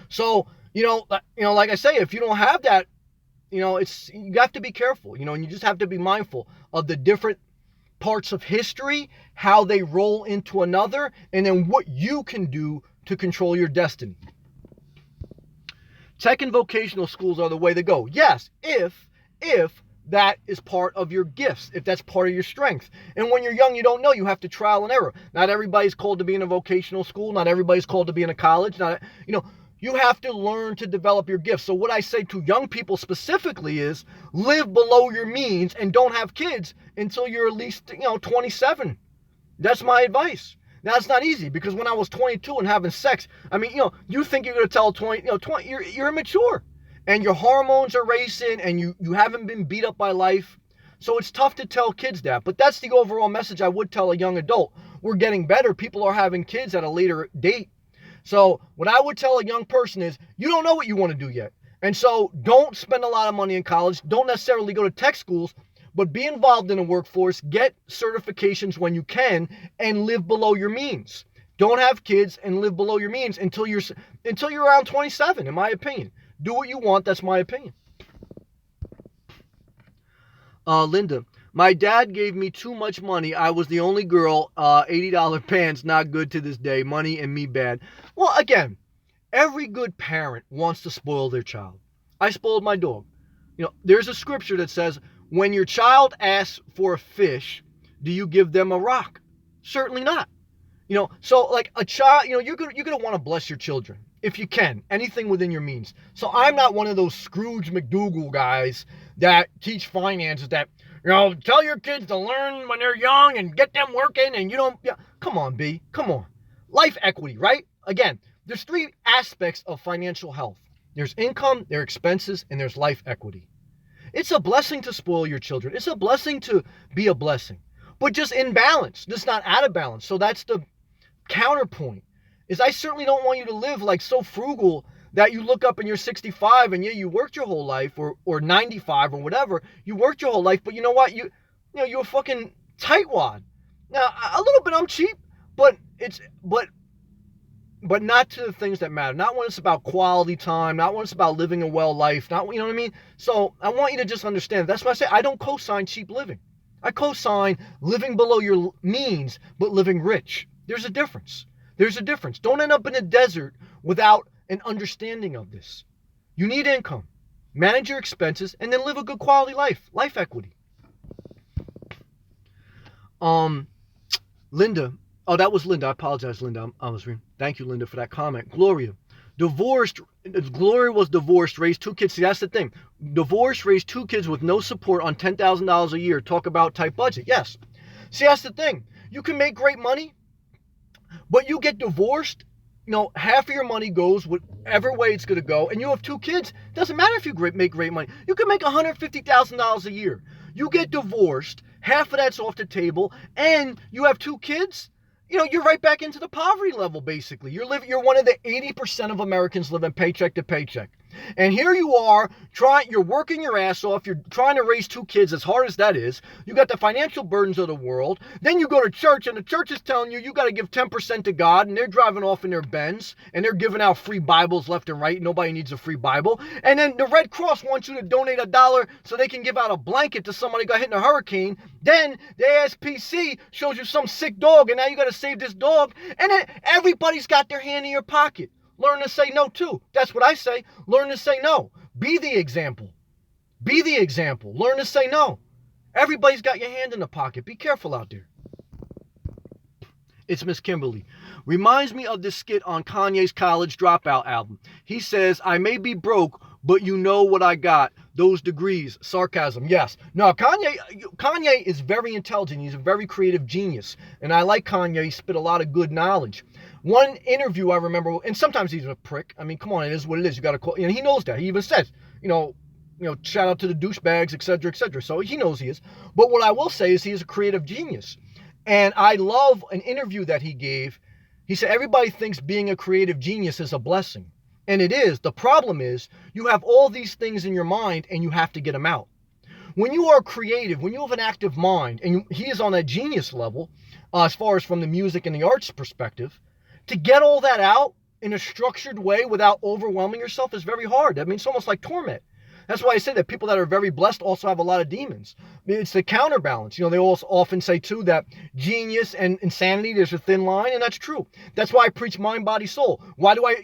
So, like I say, if you don't have that, you have to be careful, and you just have to be mindful of the different parts of history, how they roll into another, and then what you can do to control your destiny. Tech and vocational schools are the way to go. Yes, if that is part of your gifts, if that's part of your strength. And when you're young, you don't know. You have to trial and error. Not everybody's called to be in a vocational school. Not everybody's called to be in a college. You have to learn to develop your gifts. So what I say to young people specifically is live below your means and don't have kids until you're at least, 27. That's my advice. Now, it's not easy, because when I was 22 and having sex, you think you're going to tell 20, you're immature, and your hormones are racing, and you haven't been beat up by life. So it's tough to tell kids that. But that's the overall message I would tell a young adult. We're getting better. People are having kids at a later date. So what I would tell a young person is, you don't know what you want to do yet. And so don't spend a lot of money in college. Don't necessarily go to tech schools, but be involved in the workforce, get certifications when you can, and live below your means. Don't have kids and live below your means until you're around 27, in my opinion. Do what you want. That's my opinion. Linda, my dad gave me too much money. I was the only girl. $80 pants, not good to this day. Money and me bad. Well, again, every good parent wants to spoil their child. I spoiled my dog. There's a scripture that says, when your child asks for a fish, do you give them a rock? Certainly not. So like a child, you're going to want to bless your children if you can, anything within your means. So I'm not one of those Scrooge McDougal guys that teach finances that, tell your kids to learn when they're young and get them working, and come on, B, come on. Life equity, right? Again, there's three aspects of financial health. There's income, there's expenses, and there's life equity. It's a blessing to spoil your children. It's a blessing to be a blessing, but just in balance, just not out of balance. So that's the counterpoint, is I certainly don't want you to live like so frugal that you look up and you're 65 and you worked your whole life, or 95 or whatever. You worked your whole life, but you know what? You're a fucking tightwad. Now, a little bit I'm cheap, but not to the things that matter. Not when it's about quality time, not when it's about living a well life, not, you know what I mean? So I want you to just understand. That's why I say I don't co-sign cheap living. I co-sign living below your means, but living rich. There's a difference. Don't end up in a desert without an understanding of this. You need income. Manage your expenses, and then live a good quality life. Life equity. Linda. Oh, that was Linda. I apologize, Linda. I was reading. Thank you, Linda, for that comment. Gloria was divorced, raised 2 kids. See, that's the thing. Divorced, raised 2 kids with no support on $10,000 a year. Talk about tight budget. Yes. See, that's the thing. You can make great money, but you get divorced, half of your money goes whatever way it's going to go, and you have 2 kids. Doesn't matter if you make great money. You can make $150,000 a year. You get divorced, half of that's off the table, and you have 2 kids. You're right back into the poverty level, basically. You're one of the 80% of Americans living paycheck to paycheck. And here you are, you're working your ass off. You're trying to raise 2 kids, as hard as that is. You got the financial burdens of the world. Then you go to church, and the church is telling you got to give 10% to God, and they're driving off in their Benz, and they're giving out free Bibles left and right. Nobody needs a free Bible. And then the Red Cross wants you to donate $1 so they can give out a blanket to somebody who got hit in a hurricane. Then the ASPC shows you some sick dog, and now you got to save this dog. And then everybody's got their hand in your pocket. Learn to say no, too. That's what I say. Learn to say no. Be the example. Learn to say no. Everybody's got your hand in the pocket. Be careful out there. It's Miss Kimberly. Reminds me of this skit on Kanye's College Dropout album. He says, I may be broke, but you know what I got. Those degrees. Sarcasm. Yes. No, Kanye is very intelligent. He's a very creative genius. And I like Kanye. He spit a lot of good knowledge. One interview I remember, and sometimes he's a prick. I mean, come on, it is what it is. You got to call, he knows that. He even says, shout out to the douchebags, etc., etc. So he knows he is. But what I will say is he is a creative genius. And I love an interview that he gave. He said, everybody thinks being a creative genius is a blessing. And it is. The problem is you have all these things in your mind and you have to get them out. When you are creative, when you have an active mind, and he is on that genius level, as far as from the music and the arts perspective, to get all that out in a structured way without overwhelming yourself is very hard. I mean, it's almost like torment. That's why I say that people that are very blessed also have a lot of demons. It's the counterbalance. They also often say too that genius and insanity, there's a thin line, and that's true. That's why I preach mind, body, soul. Why do I,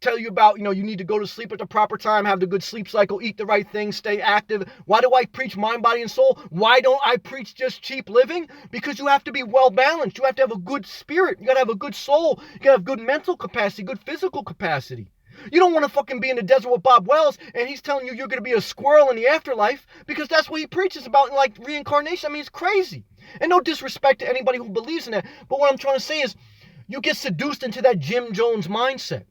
tell you about, you need to go to sleep at the proper time, have the good sleep cycle, eat the right things, stay active. Why do I preach mind, body, and soul? Why don't I preach just cheap living? Because you have to be well balanced. You have to have a good spirit. You got to have a good soul. You got to have good mental capacity, good physical capacity. You don't want to fucking be in the desert with Bob Wells and he's telling you you're going to be a squirrel in the afterlife, because that's what he preaches about, like reincarnation. I mean, it's crazy. And no disrespect to anybody who believes in that. But what I'm trying to say is you get seduced into that Jim Jones mindset.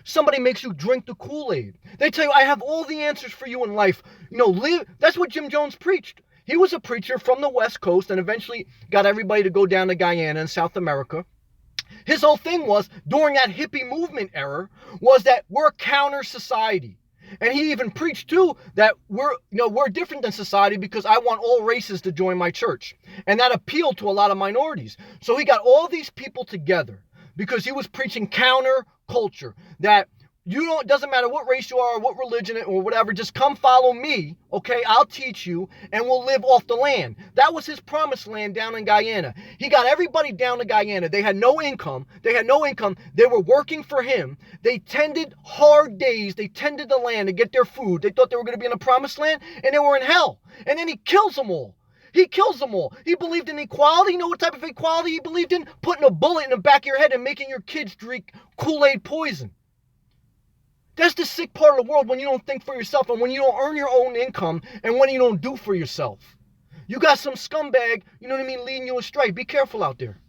Somebody makes you drink the Kool-Aid. They tell you, I have all the answers for you in life. Live. That's what Jim Jones preached. He was a preacher from the West Coast and eventually got everybody to go down to Guyana in South America. His whole thing was, during that hippie movement era, was that we're a counter society. And he even preached too that we're different than society because I want all races to join my church. And that appealed to a lot of minorities. So he got all these people together because he was preaching counter culture, that it doesn't matter what race you are, what religion or whatever, just come follow me, okay? I'll teach you and we'll live off the land. That was his promised land down in Guyana. He got everybody down to Guyana. They had no income. They were working for him. They tended hard days. They tended the land to get their food. They thought they were going to be in the promised land, and they were in hell. And then he kills them all. He kills them all. He believed in equality. You know what type of equality he believed in? Putting a bullet in the back of your head and making your kids drink Kool-Aid poison. That's the sick part of the world, when you don't think for yourself and when you don't earn your own income and when you don't do for yourself. You got some scumbag, leading you astray. Be careful out there.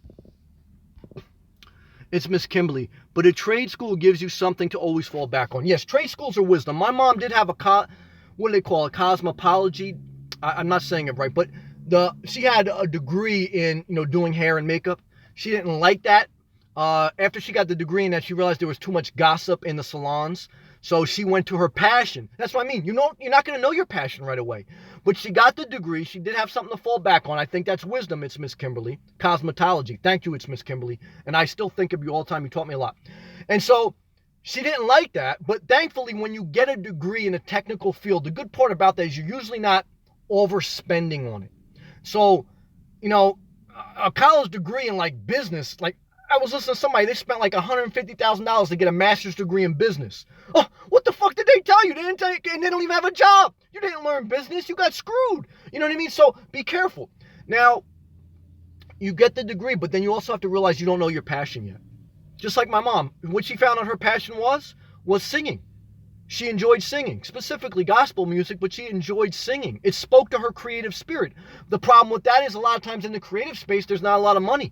It's Miss Kimberly. But a trade school gives you something to always fall back on. Yes, trade schools are wisdom. My mom did have what do they call it? Cosmetology. I'm not saying it right, but she had a degree in, doing hair and makeup. She didn't like that. After she got the degree in that, she realized there was too much gossip in the salons. So she went to her passion. That's what I mean. You're not going to know your passion right away. But she got the degree. She did have something to fall back on. I think that's wisdom. It's Miss Kimberly. Cosmetology. Thank you. It's Miss Kimberly. And I still think of you all the time. You taught me a lot. And so she didn't like that. But thankfully, when you get a degree in a technical field, the good part about that is you're usually not overspending on it. So, a college degree in like business, like I was listening to somebody, they spent like $150,000 to get a master's degree in business. Oh, what the fuck did they tell you? They didn't tell you, and they don't even have a job. You didn't learn business. You got screwed. You know what I mean? So be careful. Now, you get the degree, but then you also have to realize you don't know your passion yet. Just like my mom, what she found out her passion was singing. She enjoyed singing, specifically gospel music, but she enjoyed singing. It spoke to her creative spirit. The problem with that is a lot of times in the creative space, there's not a lot of money.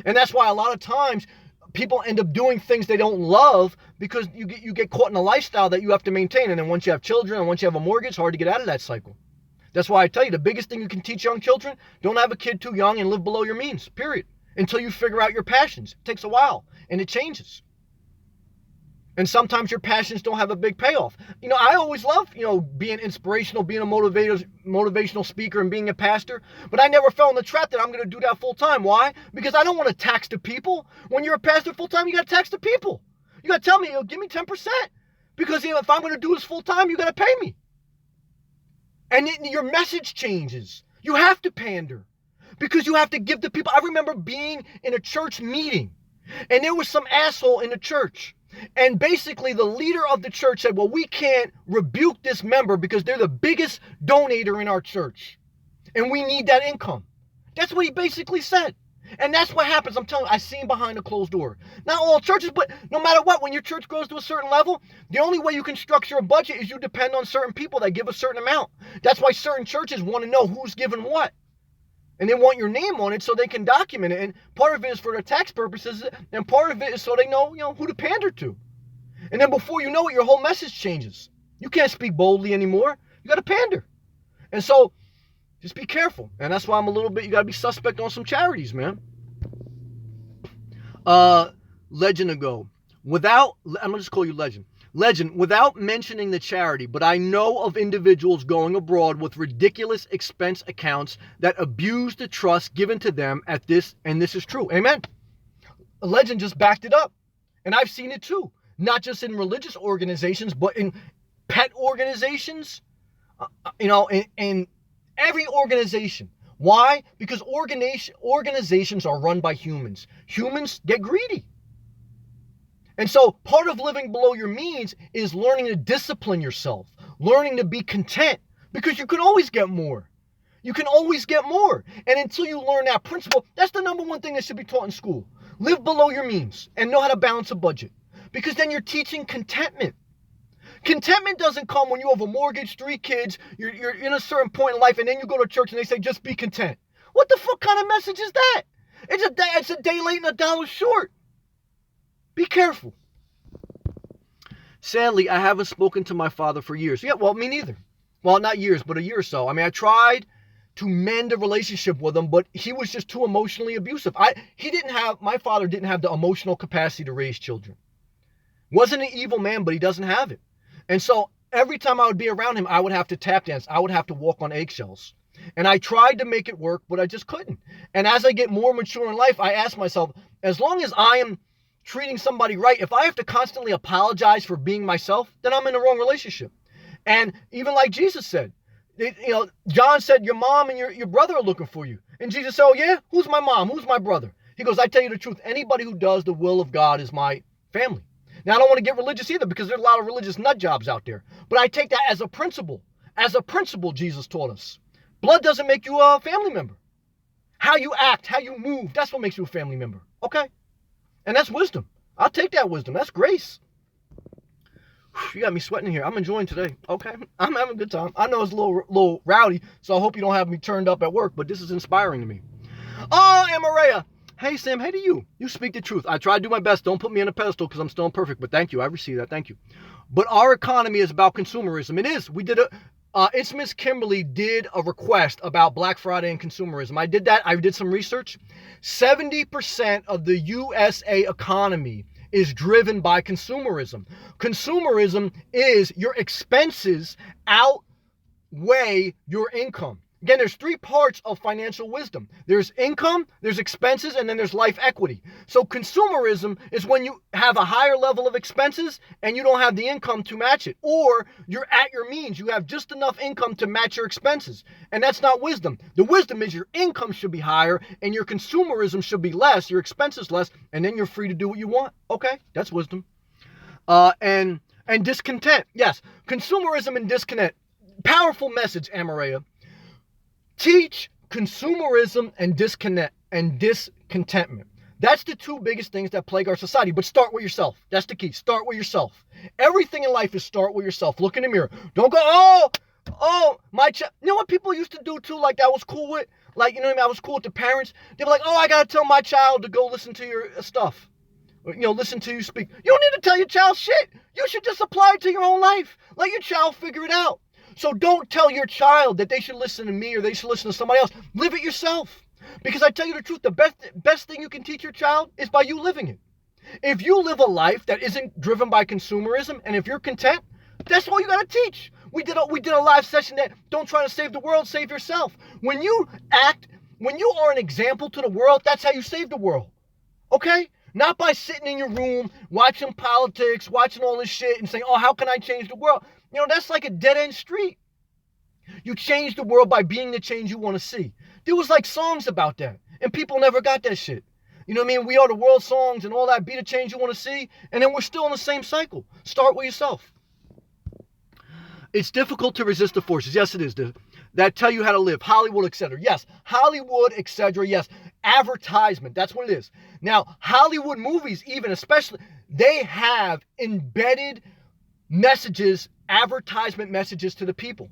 And that's why a lot of times people end up doing things they don't love because you get caught in a lifestyle that you have to maintain. And then once you have children and once you have a mortgage, it's hard to get out of that cycle. That's why I tell you, the biggest thing you can teach young children, don't have a kid too young and live below your means, period. Until you figure out your passions. It takes a while and it changes. And sometimes your passions don't have a big payoff. I always love, being inspirational, being a motivational speaker and being a pastor. But I never fell in the trap that I'm going to do that full time. Why? Because I don't want to tax the people. When you're a pastor full time, you got to tax the people. You got to tell me, give me 10%. Because if I'm going to do this full time, you got to pay me. And your message changes. You have to pander. Because you have to give the people. I remember being in a church meeting. And there was some asshole in the church. And basically the leader of the church said, well, we can't rebuke this member because they're the biggest donator in our church. And we need that income. That's what he basically said. And that's what happens. I'm telling you, I've seen behind a closed door. Not all churches, but no matter what, when your church grows to a certain level, the only way you can structure a budget is you depend on certain people that give a certain amount. That's why certain churches want to know who's giving what. And they want your name on it so they can document it. And part of it is for their tax purposes. And part of it is so they know, who to pander to. And then before you know it, your whole message changes. You can't speak boldly anymore. You got to pander. And so just be careful. And that's why you got to be suspect on some charities, man. Legend ago. I'm going to just call you Legend. Legend, without mentioning the charity, but I know of individuals going abroad with ridiculous expense accounts that abuse the trust given to them at this, and this is true. Amen. Legend just backed it up. And I've seen it too. Not just in religious organizations, but in pet organizations, in every organization. Why? Because organizations are run by humans. Humans get greedy. And so part of living below your means is learning to discipline yourself, learning to be content, because you can always get more. You can always get more. And until you learn that principle, that's the number one thing that should be taught in school. Live below your means and know how to balance a budget, because then you're teaching contentment. Contentment doesn't come when you have a mortgage, 3 kids, you're in a certain point in life, and then you go to church and they say, just be content. What the fuck kind of message is that? It's a day late and $1 short. Be careful. Sadly, I haven't spoken to my father for years. Yeah, well, me neither. Well, not years, but a year or so. I mean, I tried to mend a relationship with him, but he was just too emotionally abusive. My father didn't have the emotional capacity to raise children. Wasn't an evil man, but he doesn't have it. And so every time I would be around him, I would have to tap dance. I would have to walk on eggshells. And I tried to make it work, but I just couldn't. And as I get more mature in life, I ask myself, as long as I am treating somebody right, if I have to constantly apologize for being myself, then I'm in the wrong relationship. And even like Jesus said, John said, your mom and your brother are looking for you. And Jesus said, oh yeah? Who's my mom? Who's my brother? He goes, I tell you the truth, anybody who does the will of God is my family. Now, I don't want to get religious either, because there's a lot of religious nut jobs out there. But I take that as a principle. As a principle, Jesus taught us. Blood doesn't make you a family member. How you act, how you move, that's what makes you a family member. Okay? And that's wisdom. I'll take that wisdom. That's grace. You got me sweating here. I'm enjoying today. Okay? I'm having a good time. I know it's a little rowdy, so I hope you don't have me turned up at work, but this is inspiring to me. Oh, Amaria. Hey, Sam. Hey to you. You speak the truth. I try to do my best. Don't put me on a pedestal because I'm still imperfect, but thank you. I receive that. Thank you. But our economy is about consumerism. It is. We did it's Miss Kimberly did a request about Black Friday and consumerism. I did that. I did some research. 70% of the USA economy is driven by consumerism. Consumerism is your expenses outweigh your income. Again, there's 3 parts of financial wisdom. There's income, there's expenses, and then there's life equity. So consumerism is when you have a higher level of expenses and you don't have the income to match it. Or you're at your means. You have just enough income to match your expenses. And that's not wisdom. The wisdom is your income should be higher and your consumerism should be less, your expenses less, and then you're free to do what you want. Okay, that's wisdom. And discontent. Yes, consumerism and discontent. Powerful message, Amaria. Teach consumerism and discontentment. That's the 2 biggest things that plague our society. But start with yourself. That's the key. Start with yourself. Everything in life is start with yourself. Look in the mirror. Don't go, my child. You know what people used to do too? Like that was cool with, like, you know what I mean? I was cool with the parents. They were like, I got to tell my child to go listen to your stuff. Listen to you speak. You don't need to tell your child shit. You should just apply it to your own life. Let your child figure it out. So don't tell your child that they should listen to me or they should listen to somebody else. Live it yourself. Because I tell you the truth, the best thing you can teach your child is by you living it. If you live a life that isn't driven by consumerism, and if you're content, that's all you got to teach. We did a live session that don't try to save the world, save yourself. When you are an example to the world, that's how you save the world. Okay? Not by sitting in your room, watching politics, watching all this shit and saying, how can I change the world? That's like a dead-end street. You change the world by being the change you want to see. There was like songs about that, and people never got that shit. You know what I mean? We Are the World songs and all that, be the change you want to see, and then we're still in the same cycle. Start with yourself. It's difficult to resist the forces. Yes, it is. That tell you how to live. Hollywood, etc. Yes. Hollywood, etc. Yes. Advertisement. That's what it is. Now, Hollywood movies, even especially, they have embedded messages, advertisement messages to the people.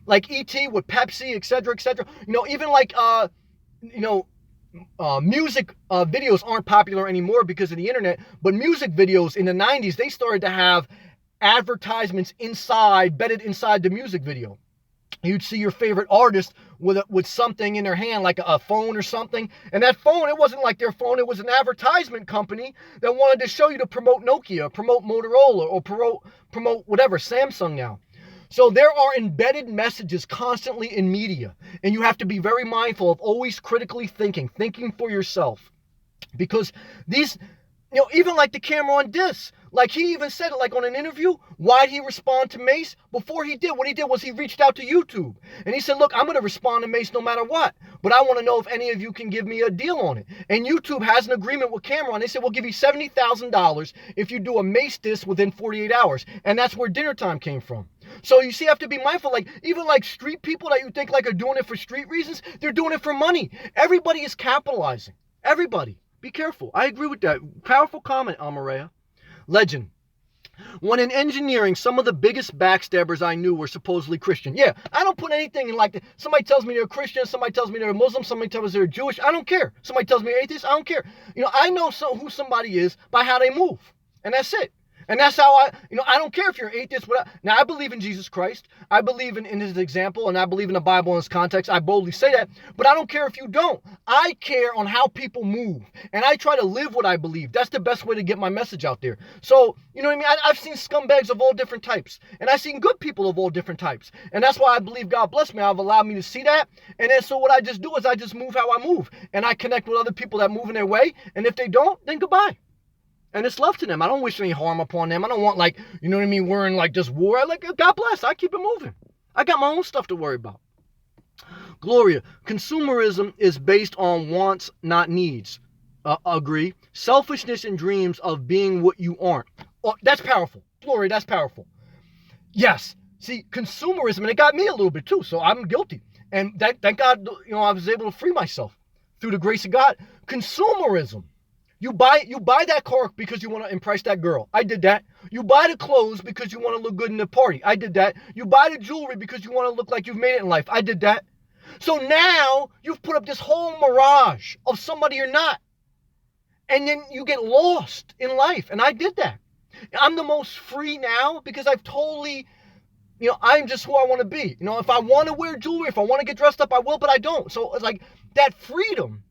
Like E.T. with Pepsi, etc., etc. Even like, music videos aren't popular anymore because of the internet, but music videos in the 90s, they started to have advertisements embedded inside the music video. you'd see your favorite artist with something in their hand, like a phone or something. And that phone, it wasn't like their phone. It was an advertisement company that wanted to show you to promote Nokia, promote Motorola, or promote whatever, Samsung now. So there are embedded messages constantly in media. And you have to be very mindful of always critically thinking for yourself. Because these, even like the Cameron diss, like he even said it like on an interview, why'd he respond to Mace? Before he did, what he did was he reached out to YouTube. And he said, look, I'm going to respond to Mace no matter what. But I want to know if any of you can give me a deal on it. And YouTube has an agreement with Cameron. They said, we'll give you $70,000 if you do a Mace diss within 48 hours. And that's where Dinner Time came from. So you see, you have to be mindful, like even like street people that you think like are doing it for street reasons, they're doing it for money. Everybody is capitalizing. Everybody. Be careful. I agree with that. Powerful comment, Amareya. Legend. When in engineering, some of the biggest backstabbers I knew were supposedly Christian. Yeah, I don't put anything in like that. Somebody tells me they're Christian, somebody tells me they're Muslim, somebody tells me they're Jewish. I don't care. Somebody tells me they're atheist. I don't care. I know who somebody is by how they move. And that's it. And that's how I don't care if you're an atheist. Now, I believe in Jesus Christ. I believe in his example, and I believe in the Bible in its context. I boldly say that. But I don't care if you don't. I care on how people move. And I try to live what I believe. That's the best way to get my message out there. So, you know what I mean? I've seen scumbags of all different types. And I've seen good people of all different types. And that's why I believe God bless me. I've allowed me to see that. And then so what I just do is I just move how I move. And I connect with other people that move in their way. And if they don't, then goodbye. And it's love to them. I don't wish any harm upon them. I don't want we're in like just war. God bless. I keep it moving. I got my own stuff to worry about. Gloria, consumerism is based on wants, not needs. Agree. Selfishness and dreams of being what you aren't. Oh, that's powerful. Gloria, that's powerful. Yes. See, consumerism, and it got me a little bit too, so I'm guilty. And thank God, I was able to free myself through the grace of God. Consumerism. You buy that car because you want to impress that girl. I did that. You buy the clothes because you want to look good in the party. I did that. You buy the jewelry because you want to look like you've made it in life. I did that. So now you've put up this whole mirage of somebody you're not. And then you get lost in life. And I did that. I'm the most free now because I've totally, I'm just who I want to be. If I want to wear jewelry, if I want to get dressed up, I will, but I don't. So it's like that freedom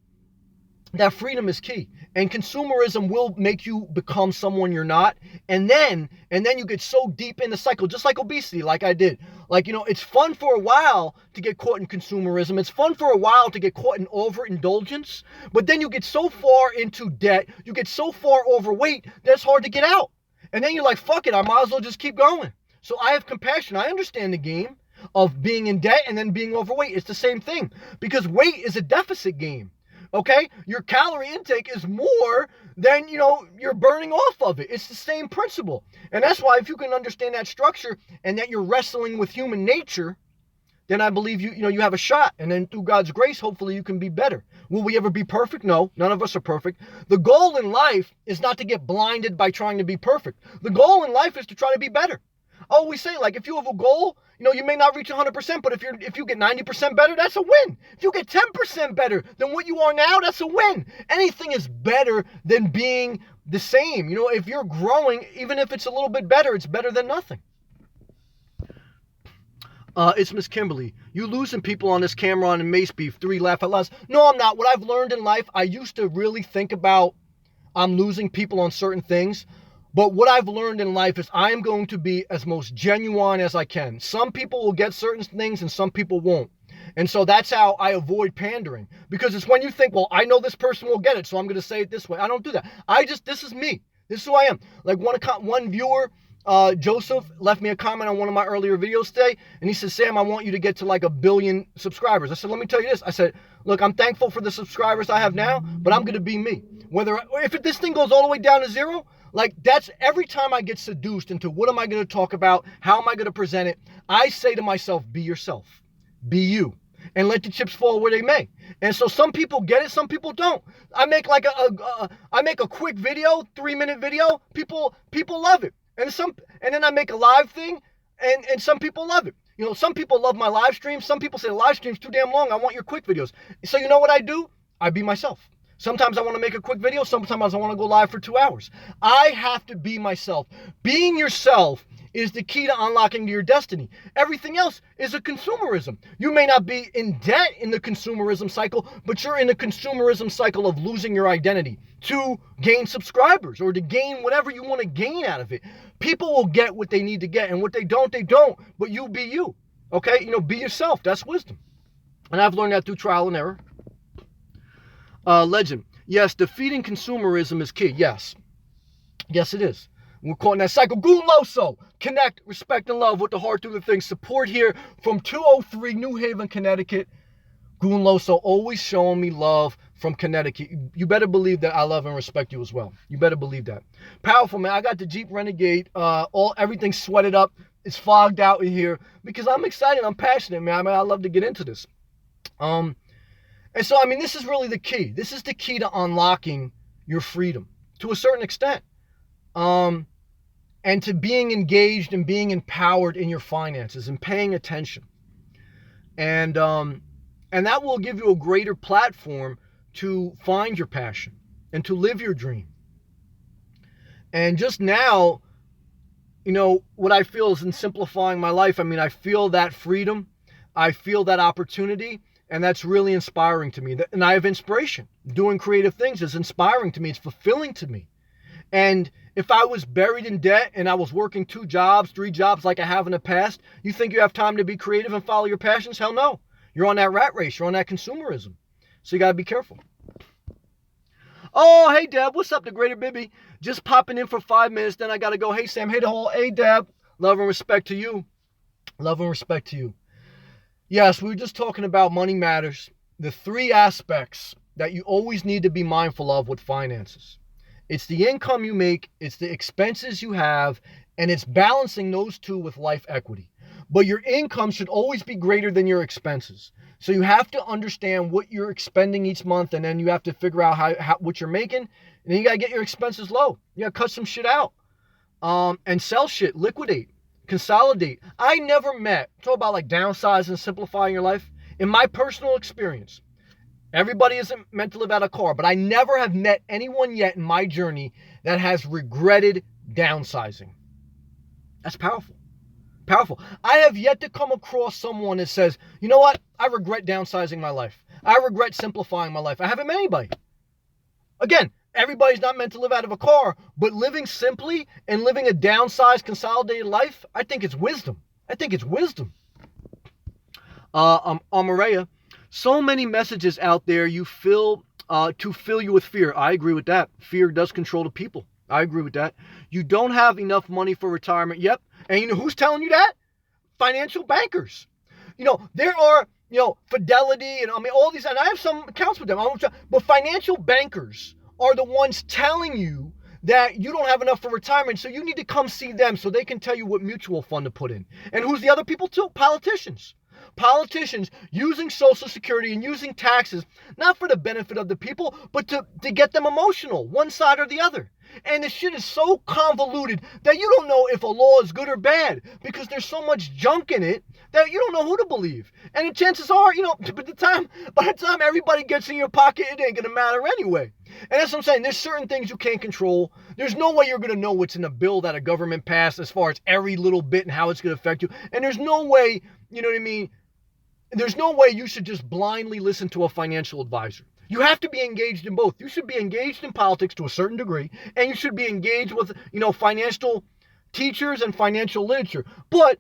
is key. And consumerism will make you become someone you're not. And then you get so deep in the cycle, just like obesity, like I did. It's fun for a while to get caught in consumerism. It's fun for a while to get caught in overindulgence. But then you get so far into debt, you get so far overweight, that it's hard to get out. And then you're like, fuck it, I might as well just keep going. So I have compassion. I understand the game of being in debt and then being overweight. It's the same thing. Because weight is a deficit game. Okay, your calorie intake is more than, you're burning off of it. It's the same principle. And that's why if you can understand that structure and that you're wrestling with human nature, then I believe you have a shot. And then through God's grace, hopefully you can be better. Will we ever be perfect? No, none of us are perfect. The goal in life is not to get blinded by trying to be perfect. The goal in life is to try to be better. I always say, if you have a goal, you may not reach 100%, but if you get 90% better, that's a win. If you get 10% better than what you are now, that's a win. Anything is better than being the same. If you're growing, even if it's a little bit better, it's better than nothing. It's Miss Kimberly. You losing people on this Cameron and Mace beef. 3 laugh at last. No, I'm not. What I've learned in life, I used to really think about I'm losing people on certain things. But what I've learned in life is I'm going to be as most genuine as I can. Some people will get certain things and some people won't. And so that's how I avoid pandering. Because it's when you think, well, I know this person will get it, so I'm going to say it this way. I don't do that. This is me. This is who I am. Like one viewer, Joseph, left me a comment on one of my earlier videos today. And he said, Sam, I want you to get to like 1 billion subscribers. I said, let me tell you this. I said, look, I'm thankful for the subscribers I have now, but I'm going to be me. If this thing goes all the way down to 0, that's every time I get seduced into what am I going to talk about? How am I going to present it? I say to myself, be yourself, be you, and let the chips fall where they may. And so some people get it, some people don't. I make a quick video, 3-minute video. People love it. And then I make a live thing and some people love it. Some people love my live streams. Some people say the live stream's too damn long. I want your quick videos. So you know what I do? I be myself. Sometimes I want to make a quick video. Sometimes I want to go live for 2 hours. I have to be myself. Being yourself is the key to unlocking your destiny. Everything else is a consumerism. You may not be in debt in the consumerism cycle, but you're in the consumerism cycle of losing your identity to gain subscribers or to gain whatever you want to gain out of it. People will get what they need to get, and what they don't, but you be you. Okay? Be yourself. That's wisdom. And I've learned that through trial and error. Legend. Yes, defeating consumerism is key. Yes. Yes, it is. We're caught in that cycle. Goon Loso. Connect, respect, and love with the heart through the thing. Support here from 203 New Haven, Connecticut. Goon Loso always showing me love from Connecticut. You better believe that I love and respect you as well. You better believe that. Powerful, man. I got the Jeep Renegade. Everything sweated up. It's fogged out in here because I'm excited. I'm passionate, man. I love to get into this. And so, this is really the key. This is the key to unlocking your freedom to a certain extent. And to being engaged and being empowered in your finances and paying attention. And that will give you a greater platform to find your passion and to live your dream. And just now, what I feel is in simplifying my life. I feel that freedom. I feel that opportunity. And that's really inspiring to me. And I have inspiration. Doing creative things is inspiring to me. It's fulfilling to me. And if I was buried in debt and I was working 2 jobs, 3 jobs like I have in the past, you think you have time to be creative and follow your passions? Hell no. You're on that rat race. You're on that consumerism. So you got to be careful. Oh, hey, Deb. What's up, the Greater Bibby? Just popping in for 5 minutes. Then I got to go. Hey, Sam. Hey, the whole. Hey, Deb. Love and respect to you. Love and respect to you. Yes, we were just talking about money matters. The 3 aspects that you always need to be mindful of with finances. It's the income you make, it's the expenses you have, and it's balancing those 2 with life equity. But your income should always be greater than your expenses. So you have to understand what you're expending each month, and then you have to figure out how what you're making, and then you got to get your expenses low. You got to cut some shit out and sell shit, liquidate, consolidate. I never met, talk about like downsizing, simplifying your life. In my personal experience, everybody isn't meant to live out of a car, but I never have met anyone yet in my journey that has regretted downsizing. That's powerful. Powerful. I have yet to come across someone that says, you know what? I regret downsizing my life. I regret simplifying my life. I haven't met anybody. Again, everybody's not meant to live out of a car, but living simply and living a downsized, consolidated life, I think it's wisdom. I think it's wisdom. Maria. So many messages out there to fill you with fear. I agree with that. Fear does control the people. I agree with that. You don't have enough money for retirement. Yep. And you know who's telling you that? Financial bankers. There are, Fidelity and all these, and I have some accounts with them. But financial bankers are the ones telling you that you don't have enough for retirement. So you need to come see them so they can tell you what mutual fund to put in. And who's the other people too? Politicians. Politicians using Social Security and using taxes, not for the benefit of the people, but to get them emotional, one side or the other. And this shit is so convoluted that you don't know if a law is good or bad because there's so much junk in it that you don't know who to believe. And the chances are, by the time everybody gets in your pocket, it ain't going to matter anyway. And that's what I'm saying. There's certain things you can't control. There's no way you're going to know what's in a bill that a government passed as far as every little bit and how it's going to affect you. And there's no way, there's no way you should just blindly listen to a financial advisor. You have to be engaged in both. You should be engaged in politics to a certain degree, and you should be engaged with, financial teachers and financial literature. But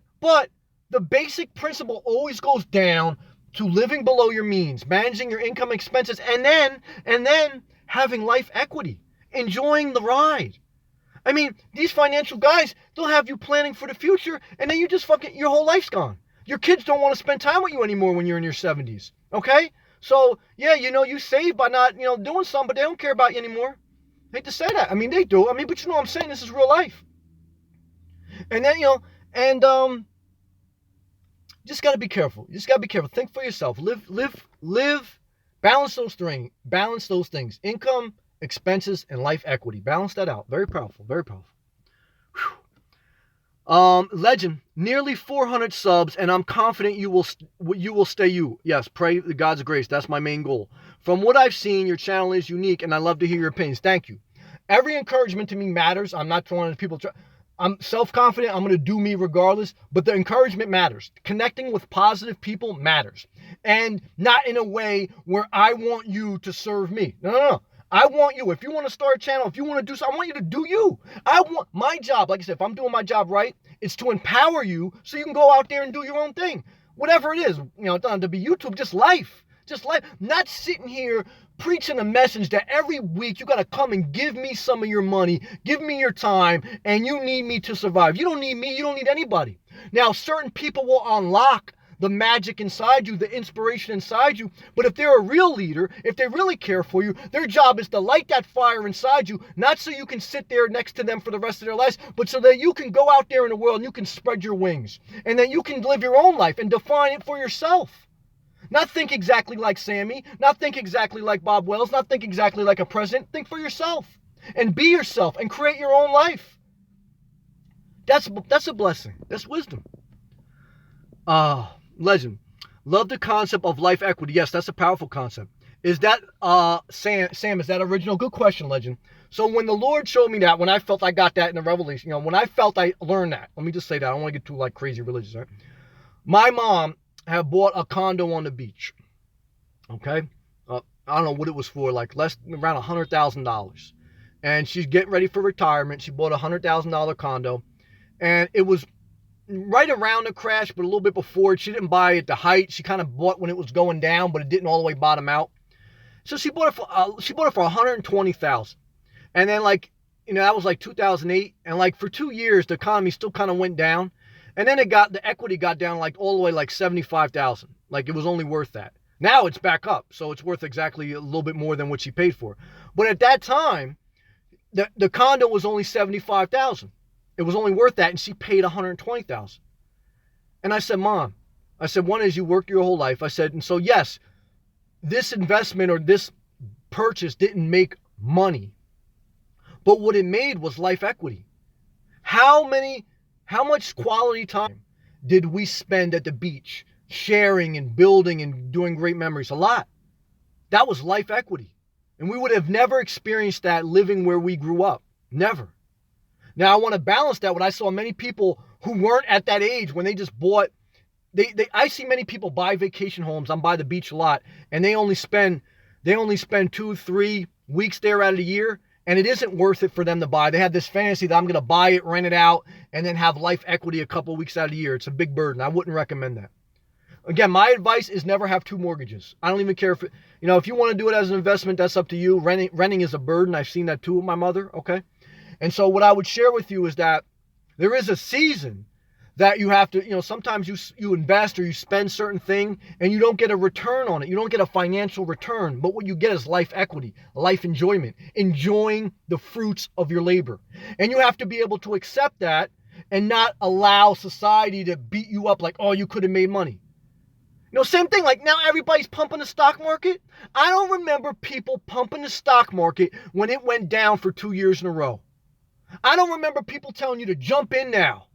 the basic principle always goes down to living below your means, managing your income expenses, and then having life equity, enjoying the ride. These financial guys, they'll have you planning for the future, and then you just your whole life's gone. Your kids don't want to spend time with you anymore when you're in your 70s, okay? So, yeah, you save by not, doing something, but they don't care about you anymore. I hate to say that. They do. But you know what I'm saying? This is real life. And then, just got to be careful. You just got to be careful. Think for yourself. Live, balance those things. Income, expenses, and life equity. Balance that out. Very powerful. Very powerful. Legend, nearly 400 subs, and I'm confident you will stay you. Yes, pray the God's grace. That's my main goal. From what I've seen, your channel is unique, and I love to hear your opinions. Thank you. Every encouragement to me matters. I'm not trying to people. I'm self-confident. I'm going to do me regardless, but the encouragement matters. Connecting with positive people matters. And not in a way where I want you to serve me. No. I want you. If you want to start a channel, if you want to do something, I want you to do you. I want my job, like I said, if I'm doing my job right, it's to empower you so you can go out there and do your own thing. Whatever it is, it doesn't have to be YouTube, just life. Just life. Not sitting here preaching a message that every week you got to come and give me some of your money, give me your time, and you need me to survive. You don't need me. You don't need anybody. Now, certain people will unlock the magic inside you, the inspiration inside you. But if they're a real leader, if they really care for you, their job is to light that fire inside you, not so you can sit there next to them for the rest of their lives, but so that you can go out there in the world and you can spread your wings and that you can live your own life and define it for yourself. Not think exactly like Sammy, not think exactly like Bob Wells, not think exactly like a president. Think for yourself and be yourself and create your own life. That's a blessing. That's wisdom. Legend. Love the concept of life equity. Yes, that's a powerful concept. Is that, Sam, is that original? Good question, Legend. So when the Lord showed me that, when I felt I got that in the revelation, when I felt I learned that, let me just say that. I don't want to get too crazy religious, right? My mom had bought a condo on the beach. Okay? I don't know what it was for, around $100,000. And she's getting ready for retirement. She bought a $100,000 condo. And it was right around the crash, but a little bit before it. She didn't buy at the height. She kind of bought when it was going down, but it didn't all the way bottom out. So she bought it for $120,000. And then that was 2008. And for 2 years, the economy still kind of went down. And then the equity got down all the way $75,000. It was only worth that. Now it's back up. So it's worth exactly a little bit more than what she paid for. But at that time, the condo was only $75,000. It was only worth that. And she paid $120,000. And I said, Mom, one is you worked your whole life. I said, and so yes, this investment or this purchase didn't make money. But what it made was life equity. How much quality time did we spend at the beach sharing and building and doing great memories? A lot. That was life equity. And we would have never experienced that living where we grew up. Never. Now, I want to balance that when I saw many people who weren't at that age when they just bought. I see many people buy vacation homes. I'm by the beach a lot. And they only spend 2-3 weeks there out of the year. And it isn't worth it for them to buy. They have this fantasy that I'm going to buy it, rent it out, and then have life equity a couple of weeks out of the year. It's a big burden. I wouldn't recommend that. Again, my advice is never have 2 mortgages. I don't even care if you want to do it as an investment, that's up to you. Renting is a burden. I've seen that too with my mother, okay? And so what I would share with you is that there is a season that you have to, sometimes you invest or you spend certain thing and you don't get a return on it. You don't get a financial return, but what you get is life equity, life enjoyment, enjoying the fruits of your labor. And you have to be able to accept that and not allow society to beat you up like, oh, you could have made money. Same thing, now everybody's pumping the stock market. I don't remember people pumping the stock market when it went down for 2 years in a row. I don't remember people telling you to jump in now.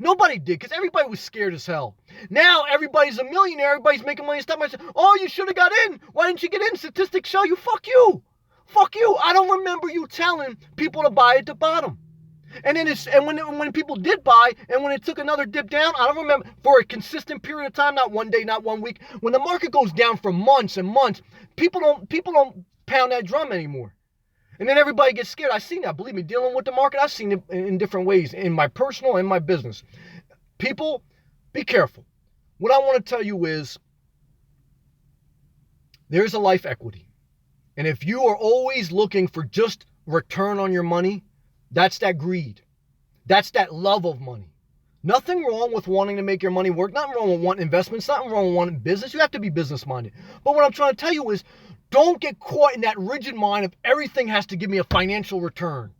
Nobody did because everybody was scared as hell. Now everybody's a millionaire. Everybody's making money in stock market. Oh, you should have got in. Why didn't you get in? Statistics show you. Fuck you. Fuck you. I don't remember you telling people to buy at the bottom. And then when people did buy and when it took another dip down, I don't remember for a consistent period of time, not one day, not 1 week. When the market goes down for months and months, people don't pound that drum anymore. And then everybody gets scared. I've seen that. Believe me, dealing with the market, I've seen it in different ways in my personal and my business. People, be careful. What I want to tell you is there's a life equity. And if you are always looking for just return on your money, that's that greed. That's that love of money. Nothing wrong with wanting to make your money work. Nothing wrong with wanting investments. Nothing wrong with wanting business. You have to be business minded. But what I'm trying to tell you is don't get caught in that rigid mind of everything has to give me a financial return.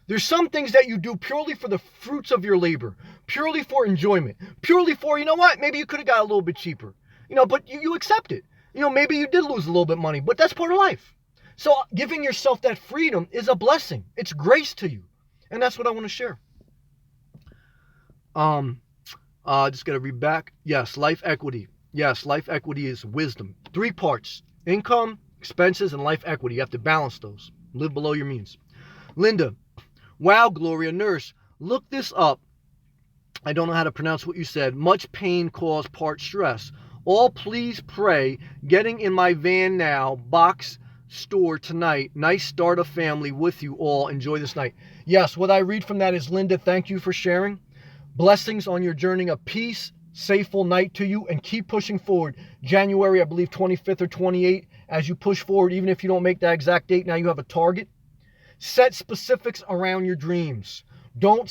There's some things that you do purely for the fruits of your labor, purely for enjoyment, purely for, maybe you could have got a little bit cheaper, but you accept it. Maybe you did lose a little bit of money, but that's part of life. So giving yourself that freedom is a blessing. It's grace to you. And that's what I want to share. Just got to read back. Yes, life equity. Yes, life equity is wisdom. 3 parts. Income, expenses, and life equity. You have to balance those. Live below your means. Linda. Wow, Gloria, nurse. Look this up. I don't know how to pronounce what you said. Much pain caused part stress. All please pray. Getting in my van now. Box store tonight. Nice start of family with you all. Enjoy this night. Yes, what I read from that is, Linda, thank you for sharing. Blessings on your journey of peace. Safeful night to you, and keep pushing forward. January, I believe 25th or 28th, as you push forward, even if you don't make that exact date, now you have a target. Set specifics around your dreams. Don't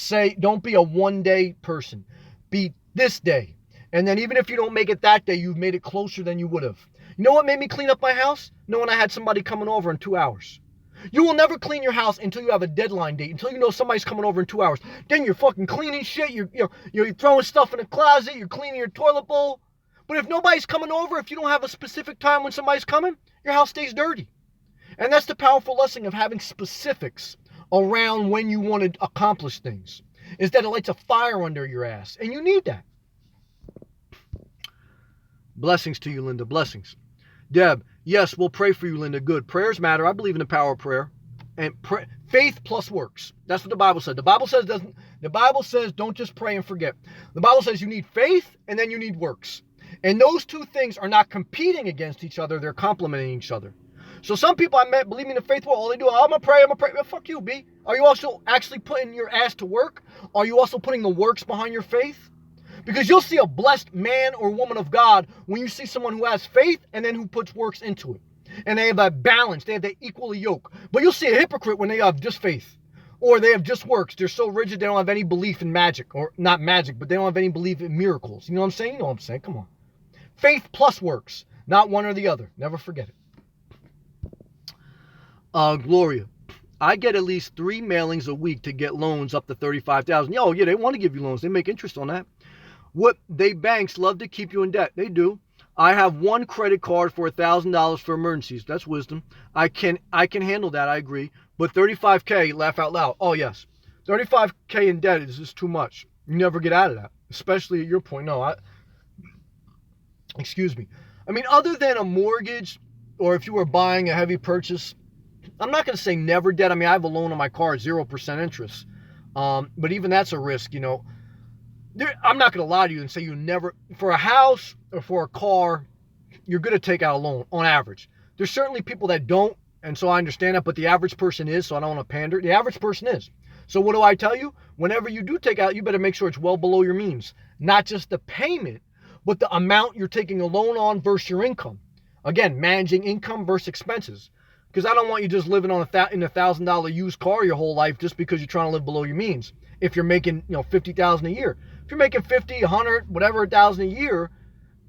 be a one-day person. Be this day. And then even if you don't make it that day, you've made it closer than you would have. You know what made me clean up my house? Knowing I had somebody coming over in 2 hours. You will never clean your house until you have a deadline date, until you know somebody's coming over in 2 hours. Then you're fucking cleaning shit, you're throwing stuff in the closet, you're cleaning your toilet bowl. But if nobody's coming over, if you don't have a specific time when somebody's coming, your house stays dirty. And that's the powerful lesson of having specifics around when you want to accomplish things, is that it lights a fire under your ass. And you need that. Blessings to you, Linda. Blessings. Deb, yes, we'll pray for you, Linda. Good. Prayers matter. I believe in the power of prayer. And faith plus works. That's what the Bible said. The Bible says don't just pray and forget. The Bible says you need faith and then you need works. And those two things are not competing against each other. They're complementing each other. So some people I met believe in the faith world. All they do, I'm going to pray. Well, fuck you, B. Are you also actually putting your ass to work? Are you also putting the works behind your faith? Because you'll see a blessed man or woman of God when you see someone who has faith and then who puts works into it. And they have that balance. They have that equally yoke. But you'll see a hypocrite when they have just faith. Or they have just works. They're so rigid they don't have any belief in magic. Or not magic, but they don't have any belief in miracles. You know what I'm saying? You know what I'm saying? Come on. Faith plus works. Not one or the other. Never forget it. Gloria. I get at least 3 mailings a week to get loans up to $35,000. Oh, yeah, they want to give you loans. They make interest on that. Banks love to keep you in debt. They do. I have one credit card for $1,000 for emergencies. That's wisdom. I can handle that. I agree. But $35K, laugh out loud. Oh, yes. $35K in debt is just too much. You never get out of that, especially at your point. No, excuse me. I mean, other than a mortgage or if you were buying a heavy purchase, I'm not going to say never debt. I mean, I have a loan on my car at 0% interest. But even that's a risk, you know. I'm not going to lie to you and say you never, for a house or for a car, you're going to take out a loan on average. There's certainly people that don't, and so I understand that, but the average person is, so I don't want to pander. The average person is. So what do I tell you? Whenever you do take out, you better make sure it's well below your means. Not just the payment, but the amount you're taking a loan on versus your income. Again, managing income versus expenses. Because I don't want you just living on in a $1,000 used car your whole life just because you're trying to live below your means. If you're making, $50,000 a year. If you're making 50, 100, whatever, 1,000 a year,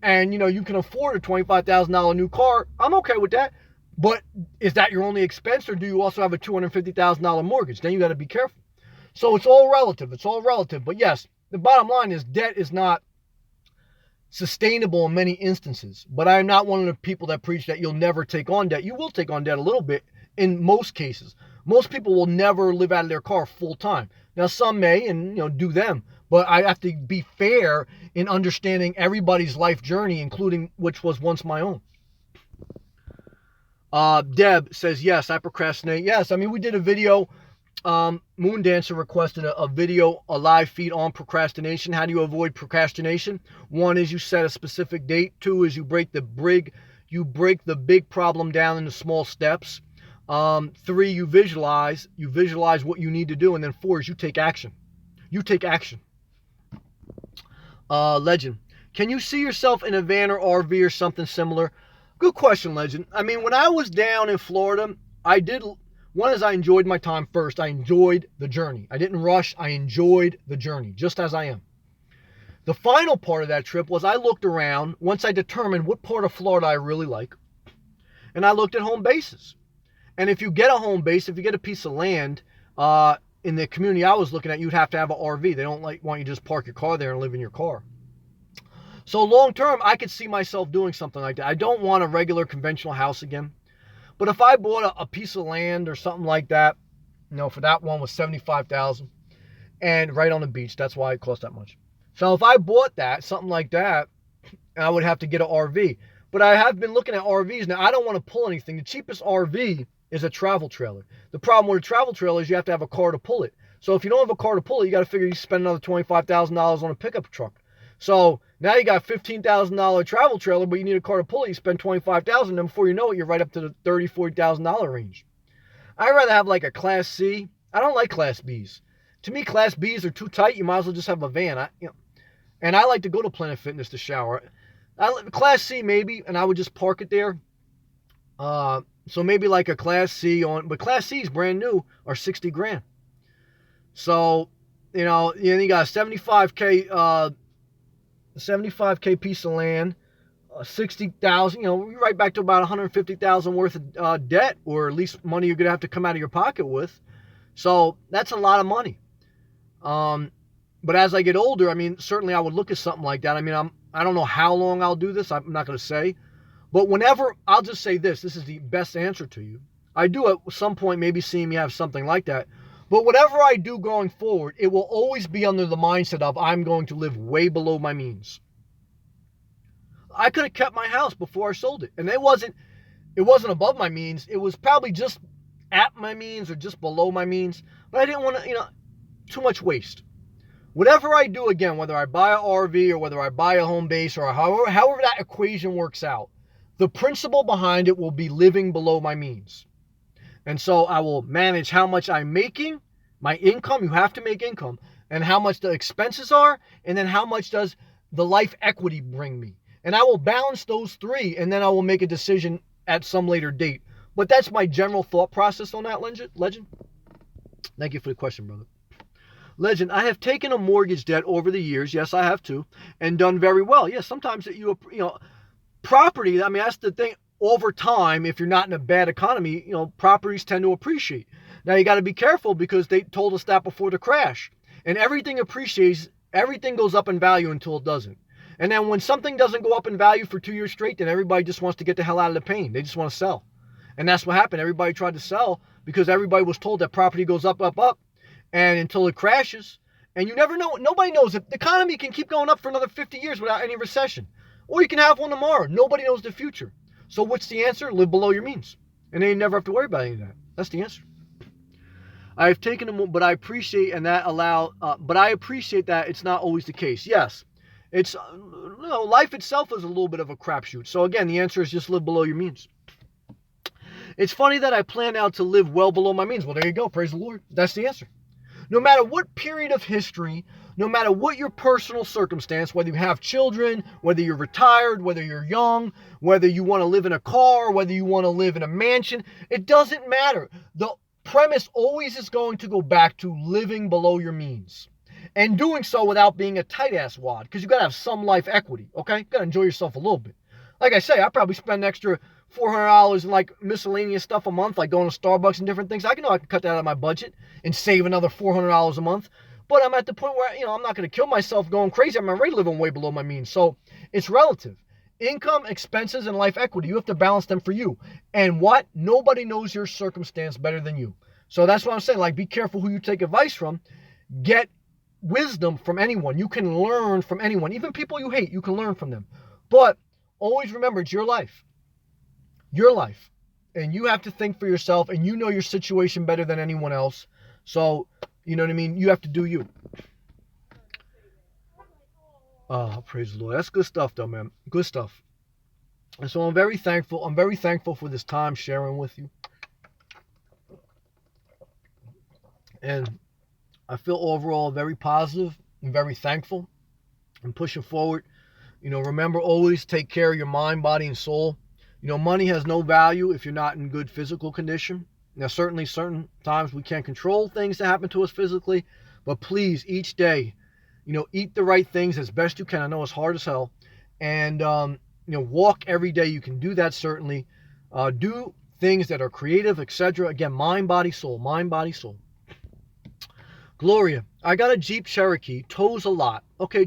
and you can afford a $25,000 new car, I'm okay with that. But is that your only expense, or do you also have a $250,000 mortgage? Then you got to be careful. So it's all relative. It's all relative. But yes, the bottom line is debt is not sustainable in many instances. But I'm not one of the people that preach that you'll never take on debt. You will take on debt a little bit in most cases. Most people will never live out of their car full time. Now some may, and do them. But I have to be fair in understanding everybody's life journey, including which was once my own. Deb says, yes, I procrastinate. Yes, I mean, we did a video. Moon Dancer requested a video, a live feed on procrastination. How do you avoid procrastination? 1 is you set a specific date. 2 is you break the big problem down into small steps. 3, you visualize what you need to do. And then 4 is you take action. You take action. Legend. Can you see yourself in a van or RV or something similar? Good question, Legend. I mean, when I was down in Florida, I enjoyed my time first. I enjoyed the journey. I didn't rush. I enjoyed the journey, just as I am. The final part of that trip was I looked around once I determined what part of Florida I really like. And I looked at home bases. And if you get a home base, if you get a piece of land, in the community I was looking at, you'd have to have an RV. They don't want you to just park your car there and live in your car. So long term, I could see myself doing something like that. I don't want a regular conventional house again. But if I bought a piece of land or something like that, for that one was $75,000 and right on the beach. That's why it cost that much. So if I bought that, something like that, I would have to get an RV. But I have been looking at RVs. Now, I don't want to pull anything. The cheapest RV is a travel trailer. The problem with a travel trailer is you have to have a car to pull it. So if you don't have a car to pull it, you got to figure you spend another $25,000 on a pickup truck. So now you got a $15,000 travel trailer, but you need a car to pull it. You spend $25,000, and before you know it, you're right up to the $30,000, $40,000 range. I'd rather have like a Class C. I don't like Class Bs. To me, Class Bs are too tight. You might as well just have a van. And I like to go to Planet Fitness to shower. Class C maybe, and I would just park it there. So maybe like a Class C but Class C's brand new are 60 grand. So, you got a 75K piece of land, 60,000, you're right back to about 150,000 worth of debt, or at least money you're going to have to come out of your pocket with. So that's a lot of money. But as I get older, certainly I would look at something like that. I don't know how long I'll do this. I'm not going to say. But whenever, I'll just say this is the best answer to you. I do at some point maybe seeing me have something like that. But whatever I do going forward, it will always be under the mindset of I'm going to live way below my means. I could have kept my house before I sold it. And it wasn't above my means. It was probably just at my means or just below my means. But I didn't want to, too much waste. Whatever I do, again, whether I buy an RV or whether I buy a home base or however that equation works out, the principle behind it will be living below my means. And so I will manage how much I'm making, my income, you have to make income, and how much the expenses are, and then how much does the life equity bring me. And I will balance those three, and then I will make a decision at some later date. But that's my general thought process on that, Legend. Thank you for the question, brother. Legend, I have taken a mortgage debt over the years. Yes, I have too, and done very well. Yes, sometimes property, that's the thing. Over time, if you're not in a bad economy, properties tend to appreciate. Now, you got to be careful because they told us that before the crash. And everything appreciates, everything goes up in value until it doesn't. And then when something doesn't go up in value for 2 years straight, then everybody just wants to get the hell out of the pain. They just want to sell. And that's what happened. Everybody tried to sell because everybody was told that property goes up, up, up, and until it crashes. And you never know. Nobody knows if the economy can keep going up for another 50 years without any recession. Or you can have one tomorrow. Nobody knows the future. So what's the answer? Live below your means. And then you never have to worry about any of that. That's the answer. I've taken them, but I appreciate that it's not always the case. Yes, it's, life itself is a little bit of a crapshoot. So again, the answer is just live below your means. It's funny that I plan out to live well below my means. Well, there you go. Praise the Lord. That's the answer. No matter what period of history, no matter what your personal circumstance, whether you have children, whether you're retired, whether you're young, whether you want to live in a car, whether you want to live in a mansion, it doesn't matter. The premise always is going to go back to living below your means. And doing so without being a tight-ass wad, because you got to have some life equity, okay? You got to enjoy yourself a little bit. Like I say, I probably spend an extra $400 in like miscellaneous stuff a month, like going to Starbucks and different things. I can cut that out of my budget and save another $400 a month. But I'm at the point where, I'm not going to kill myself going crazy. I'm already living way below my means. So it's relative. Income, expenses, and life equity, you have to balance them for you. And what? Nobody knows your circumstance better than you. So that's what I'm saying. Like, be careful who you take advice from. Get wisdom from anyone. You can learn from anyone. Even people you hate, you can learn from them. But always remember, it's your life. Your life. And you have to think for yourself, and you know your situation better than anyone else. So, you know what I mean? You have to do you. Oh, praise the Lord. That's good stuff, though, man. Good stuff. And so I'm very thankful. I'm very thankful for this time sharing with you. And I feel overall very positive and very thankful and pushing forward. Remember, always take care of your mind, body, and soul. Money has no value if you're not in good physical condition. Now, certainly certain times we can't control things that happen to us physically, but please, each day, eat the right things as best you can. I know it's hard as hell. And, walk every day. You can do that, certainly. Do things that are creative, etc. Again, mind, body, soul. Mind, body, soul. Gloria, I got a Jeep Cherokee. Tows a lot. Okay,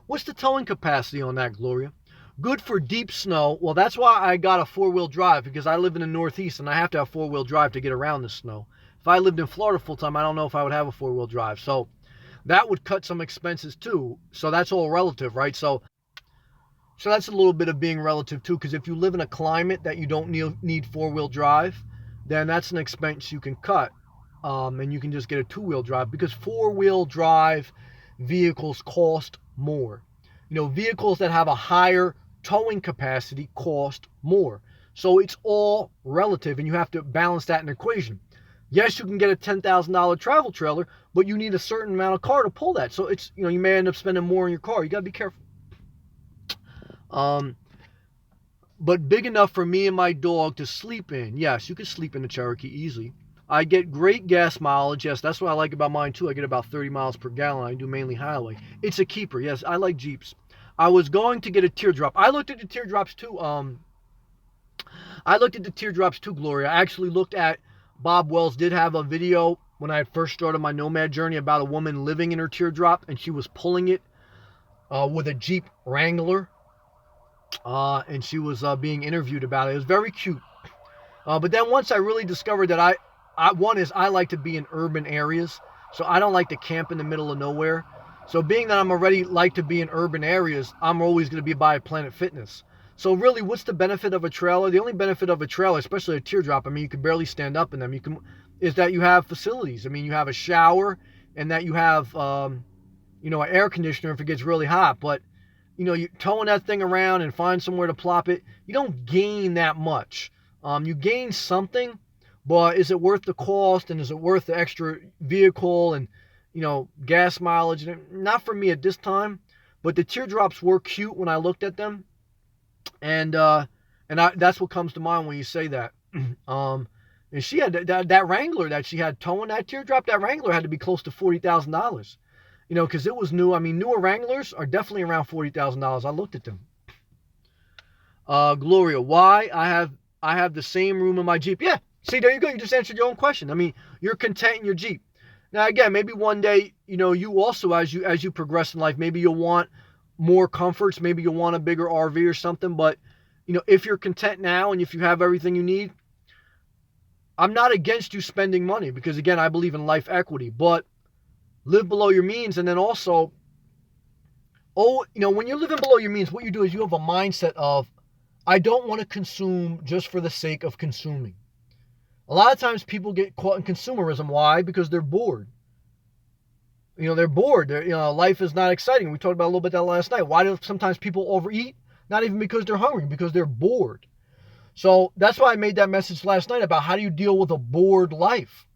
what's the towing capacity on that, Gloria? Good for deep snow. Well, that's why I got a four-wheel drive, because I live in the Northeast and I have to have four-wheel drive to get around the snow. If I lived in Florida full-time, I don't know if I would have a four-wheel drive. So that would cut some expenses too. So that's all relative, right? So that's a little bit of being relative too, because if you live in a climate that you don't need four-wheel drive, then that's an expense you can cut. and you can just get a two-wheel drive, because four-wheel drive vehicles cost more. Vehicles that have a higher towing capacity cost more. So it's all relative, and you have to balance that in the equation. Yes, you can get a $10,000 travel trailer, but you need a certain amount of car to pull that. So it's, you may end up spending more on your car. You got to be careful. But big enough for me and my dog to sleep in. Yes, you can sleep in the Cherokee easily. I get great gas mileage. Yes, that's what I like about mine too. I get about 30 miles per gallon. I do mainly highway. It's a keeper. Yes, I like Jeeps. I was going to get a teardrop. I looked at the teardrops too. Gloria. I actually looked at, Bob Wells did have a video when I had first started my nomad journey about a woman living in her teardrop, and she was pulling it with a Jeep Wrangler, and she was being interviewed about it. It was very cute. But then once I really discovered that I like to be in urban areas, so I don't like to camp in the middle of nowhere. So being that I'm already like to be in urban areas, I'm always going to be by Planet Fitness. So really, what's the benefit of a trailer? The only benefit of a trailer, especially a teardrop, I mean, you can barely stand up in them. Is that you have facilities. I mean, you have a shower, and that you have, an air conditioner if it gets really hot. But, you towing that thing around and find somewhere to plop it, you don't gain that much. You gain something, but is it worth the cost, and is it worth the extra vehicle and, gas mileage? Not for me at this time, but the teardrops were cute when I looked at them. And that's what comes to mind when you say that. And she had that Wrangler that she had towing that teardrop. That Wrangler had to be close to $40,000, because it was new. I mean, newer Wranglers are definitely around $40,000. I looked at them. Gloria, why? I have the same room in my Jeep. Yeah, see, there you go. You just answered your own question. I mean, you're content in your Jeep. Now, again, maybe one day, you also, as you progress in life, maybe you'll want more comforts. Maybe you'll want a bigger RV or something. But, if you're content now and if you have everything you need, I'm not against you spending money, because, again, I believe in life equity. But live below your means. And then also, when you're living below your means, what you do is you have a mindset of, I don't want to consume just for the sake of consuming. A lot of times people get caught in consumerism. Why? Because they're bored. They're bored. Life is not exciting. We talked about a little bit that last night. Why do sometimes people overeat? Not even because they're hungry, because they're bored. So that's why I made that message last night about how do you deal with a bored life.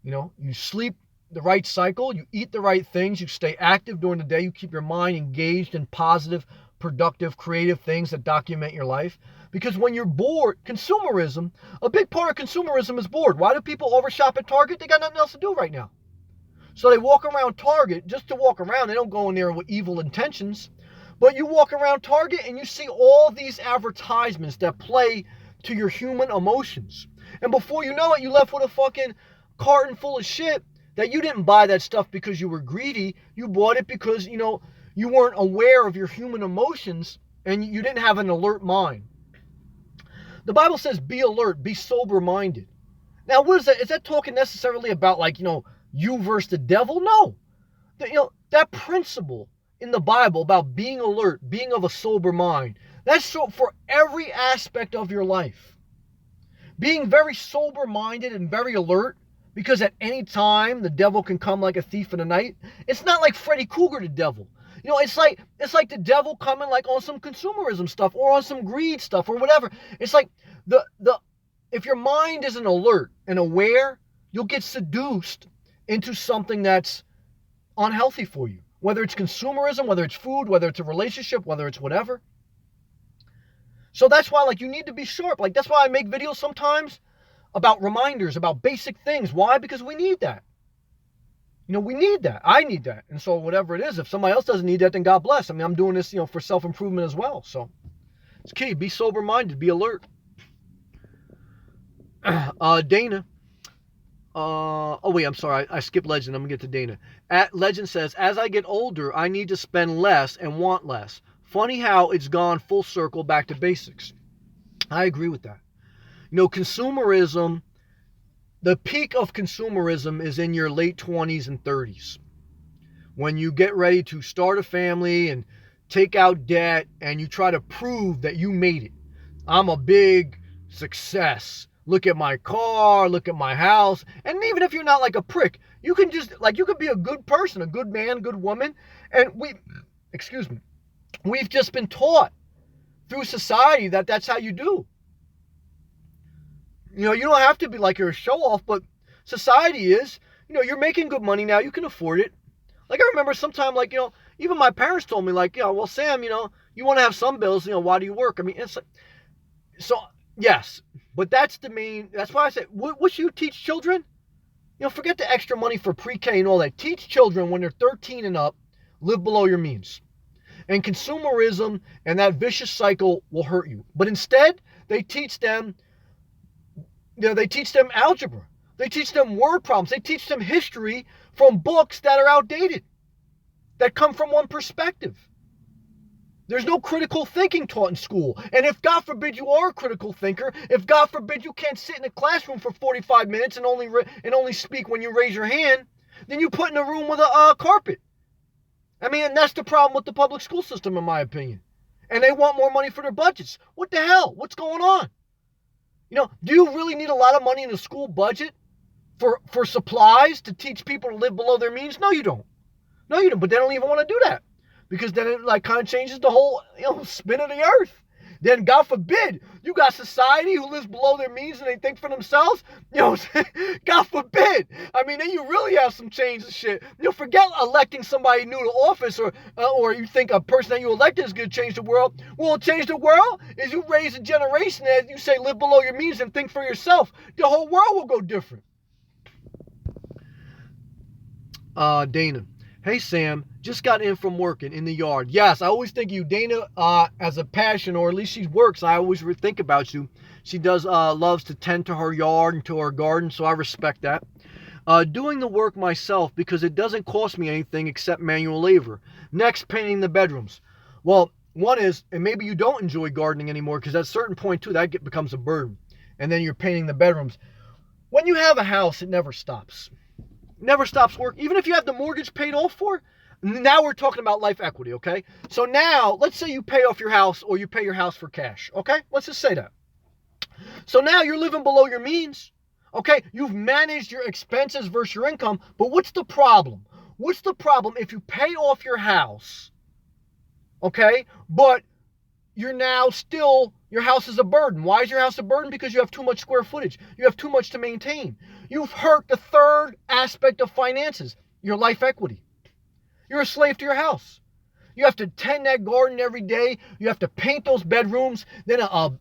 You sleep the right cycle, you eat the right things, you stay active during the day, you keep your mind engaged in positive, productive, creative things that document your life. Because when you're bored, consumerism, a big part of consumerism is bored. Why do people overshop at Target? They got nothing else to do right now. So they walk around Target just to walk around. They don't go in there with evil intentions. But you walk around Target and you see all these advertisements that play to your human emotions. And before you know it, you left with a fucking carton full of shit that you didn't buy that stuff because you were greedy. You bought it because, you weren't aware of your human emotions and you didn't have an alert mind. The Bible says, be alert, be sober-minded. Now, what is that? Is that talking necessarily about, you versus the devil? No. That principle in the Bible about being alert, being of a sober mind, that's so for every aspect of your life. Being very sober-minded and very alert, because at any time the devil can come like a thief in the night. It's not like Freddy Krueger the devil. It's like the devil coming on some consumerism stuff or on some greed stuff or whatever. It's like if your mind isn't alert and aware, you'll get seduced into something that's unhealthy for you. Whether it's consumerism, whether it's food, whether it's a relationship, whether it's whatever. So that's why you need to be sharp. That's why I make videos sometimes about reminders, about basic things. Why? Because we need that. We need that. I need that. And so whatever it is, if somebody else doesn't need that, then God bless. I mean, I'm doing this, for self-improvement as well. So it's key. Be sober-minded. Be alert. Dana. I'm sorry. I skipped Legend. I'm going to get to Dana. Legend says, as I get older, I need to spend less and want less. Funny how it's gone full circle back to basics. I agree with that. Consumerism, the peak of consumerism is in your late 20s and 30s. When you get ready to start a family and take out debt and you try to prove that you made it. I'm a big success. look at my car, look at my house. And even if you're not like a prick, you can just, like, you could be a good person, a good man, good woman. And excuse me, we've just been taught through society that that's how you do. You know, you don't have to be like you're a show off, but society is, you know, you're making good money now, you can afford it. Like, I remember sometime, like, you know, even my parents told me, like, you know, well, Sam, you know, you want to have some bills, you know, why do you work? I mean, it's like, so, yes, but that's the main, that's why I said, what should you teach children? You know, forget the extra money for pre-K and all that. Teach children when they're 13 and up, live below your means. And consumerism and that vicious cycle will hurt you. But instead, they teach them, you know, they teach them algebra. They teach them word problems. They teach them history from books that are outdated, that come from one perspective. There's no critical thinking taught in school. And if, God forbid, you are a critical thinker, if, God forbid, you can't sit in a classroom for 45 minutes and only speak when you raise your hand, then you put in a room with a carpet. I mean, and that's the problem with the public school system, in my opinion. And they want more money for their budgets. What the hell? What's going on? You know, do you really need a lot of money in the school budget for supplies to teach people to live below their means? No, you don't. No, you don't. But they don't even want to do that, because then it like kind of changes the whole, you know, spin of the earth. Then, God forbid, you got society who lives below their means and they think for themselves. You know, God forbid. I mean, then you really have some change and shit. You know, forget electing somebody new to office, or you think a person that you elected is going to change the world. Will it change the world? Is you raise a generation that you say live below your means and think for yourself. The whole world will go different. Dana. Hey, Sam, just got in from working in the yard. Yes, I always think of you, Dana, as a passion, or at least she works. I always think about you. She does loves to tend to her yard and to her garden, so I respect that. Doing the work myself because it doesn't cost me anything except manual labor. Next, painting the bedrooms. Well, one is, and maybe you don't enjoy gardening anymore, because at a certain point, too, that becomes a burden. And then you're painting the bedrooms. When you have a house, it never stops. Never stops work. Even if you have the mortgage paid off for, now we're talking about life equity, okay? So now, let's say you pay off your house, or you pay your house for cash, okay? Let's just say that. So now you're living below your means, okay? You've managed your expenses versus your income, but what's the problem? What's the problem if you pay off your house, okay, but you're now still, your house is a burden. Why is your house a burden? Because you have too much square footage. You have too much to maintain. You've hurt the third aspect of finances, your life equity. You're a slave to your house. You have to tend that garden every day. You have to paint those bedrooms. Then a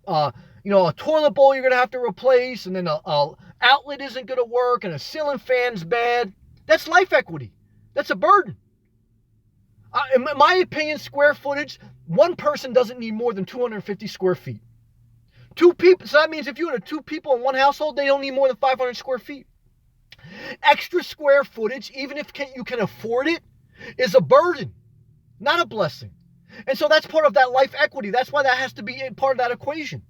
toilet bowl you're going to have to replace, and then a outlet isn't going to work, and a ceiling fan's bad. That's life equity. That's a burden. In my opinion, square footage, one person doesn't need more than 250 square feet. Two people, so that means if you had two people in one household, they don't need more than 500 square feet. Extra square footage, even if you can afford it, is a burden, not a blessing. And so that's part of that life equity. That's why that has to be part of that equation.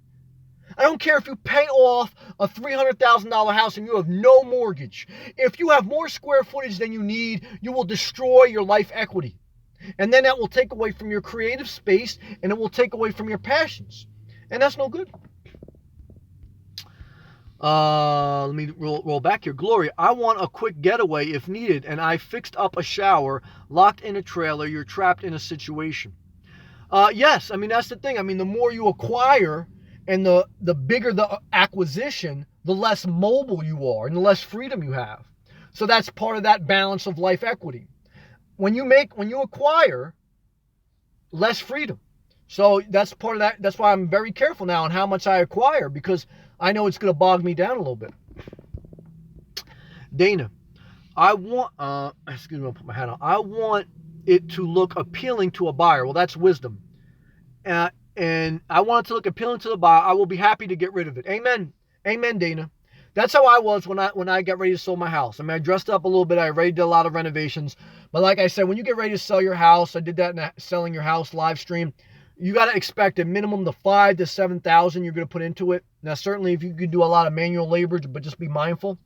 I don't care if you pay off a $300,000 house and you have no mortgage. If you have more square footage than you need, you will destroy your life equity. And then that will take away from your creative space, and it will take away from your passions. And that's no good. Let me roll back here. Gloria, I want a quick getaway if needed, and I fixed up a shower, locked in a trailer. You're trapped in a situation. Yes, I mean, that's the thing. I mean, the more you acquire and the bigger the acquisition, the less mobile you are and the less freedom you have. So that's part of that balance of life equity. When you acquire, less freedom. So that's part of that. That's why I'm very careful now on how much I acquire, because I know it's going to bog me down a little bit. Dana, I want, excuse me, I'll put my hat on. I want it to look appealing to a buyer. Well, that's wisdom. And I want it to look appealing to the buyer. I will be happy to get rid of it. Amen. Amen, Dana. That's how I was when I got ready to sell my house. I mean, I dressed up a little bit. I already did a lot of renovations. But like I said, when you get ready to sell your house, I did that in a Selling Your House live stream. You got to expect a minimum of $5,000 to $7,000 you're going to put into it. Now, certainly if you could do a lot of manual labor, but just be mindful.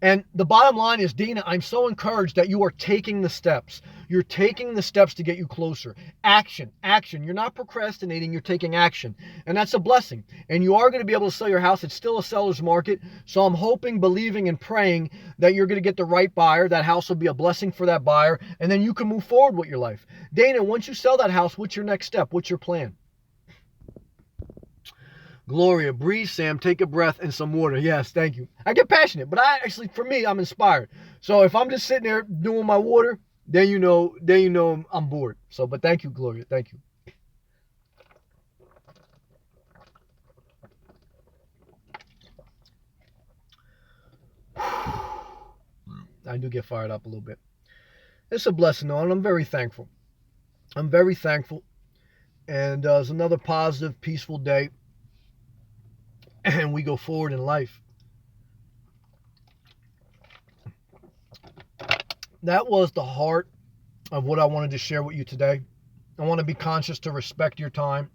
And the bottom line is, Dana, I'm so encouraged that you are taking the steps. You're taking the steps to get you closer. Action, action. You're not procrastinating, you're taking action. And that's a blessing. And you are going to be able to sell your house. It's still a seller's market. So I'm hoping, believing, and praying that you're going to get the right buyer. That house will be a blessing for that buyer. And then you can move forward with your life. Dana, once you sell that house, what's your next step? What's your plan? Gloria, breathe, Sam, take a breath and some water. Yes, thank you. I get passionate, but for me, I'm inspired. So if I'm just sitting there doing my water, then you know I'm bored. So, but thank you, Gloria. Thank you. I do get fired up a little bit. It's a blessing, though, and I'm very thankful. I'm very thankful. And it's another positive, peaceful day. And we go forward in life. That was the heart of what I wanted to share with you today. I want to be conscious to respect your time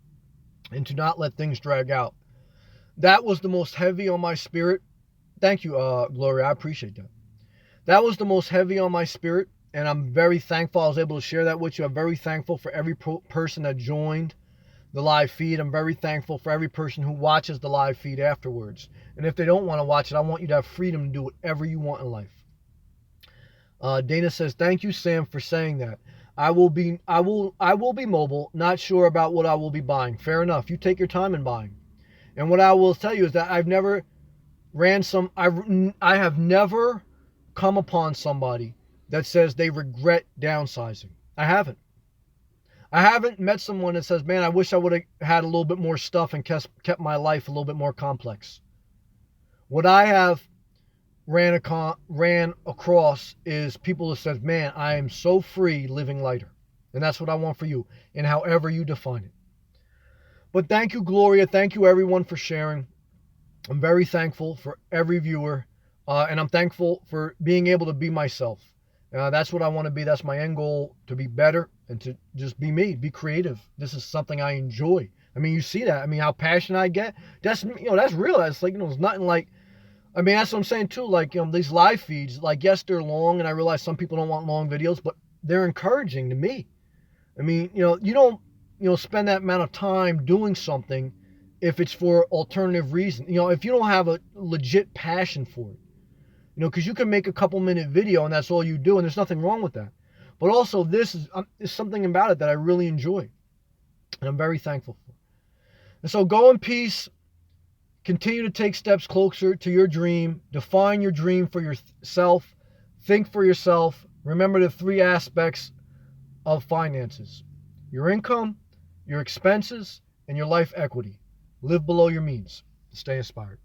and to not let things drag out. That was the most heavy on my spirit. Thank you, Gloria. I appreciate that. That was the most heavy on my spirit, and I'm very thankful I was able to share that with you. I'm very thankful for every person that joined the live feed. I'm very thankful for every person who watches the live feed afterwards. And if they don't want to watch it, I want you to have freedom to do whatever you want in life. Dana says, thank you, Sam, for saying that. I will be mobile, not sure about what I will be buying. Fair enough. You take your time in buying. And what I will tell you is that I have never come upon somebody that says they regret downsizing. I haven't met someone that says, man, I wish I would have had a little bit more stuff and kept my life a little bit more complex. What I have ran across is people that said, man, I am so free living lighter. And that's what I want for you, and however you define it. But thank you, Gloria. Thank you, everyone, for sharing. I'm very thankful for every viewer, and I'm thankful for being able to be myself. That's what I want to be. That's my end goal, to be better and to just be me, be creative. This is something I enjoy. I mean, you see that. I mean, how passionate I get. That's real. That's like, it's nothing like, I mean, that's what I'm saying too. Like, these live feeds, like, yes, they're long, and I realize some people don't want long videos, but they're encouraging to me. I mean, you don't, spend that amount of time doing something if it's for alternative reason. If you don't have a legit passion for it. Because you can make a couple-minute video and that's all you do, and there's nothing wrong with that. But also, this is something about it that I really enjoy, and I'm very thankful for. And so go in peace. Continue to take steps closer to your dream. Define your dream for yourself. Think for yourself. Remember the 3 aspects of finances: your income, your expenses, and your life equity. Live below your means. Stay inspired.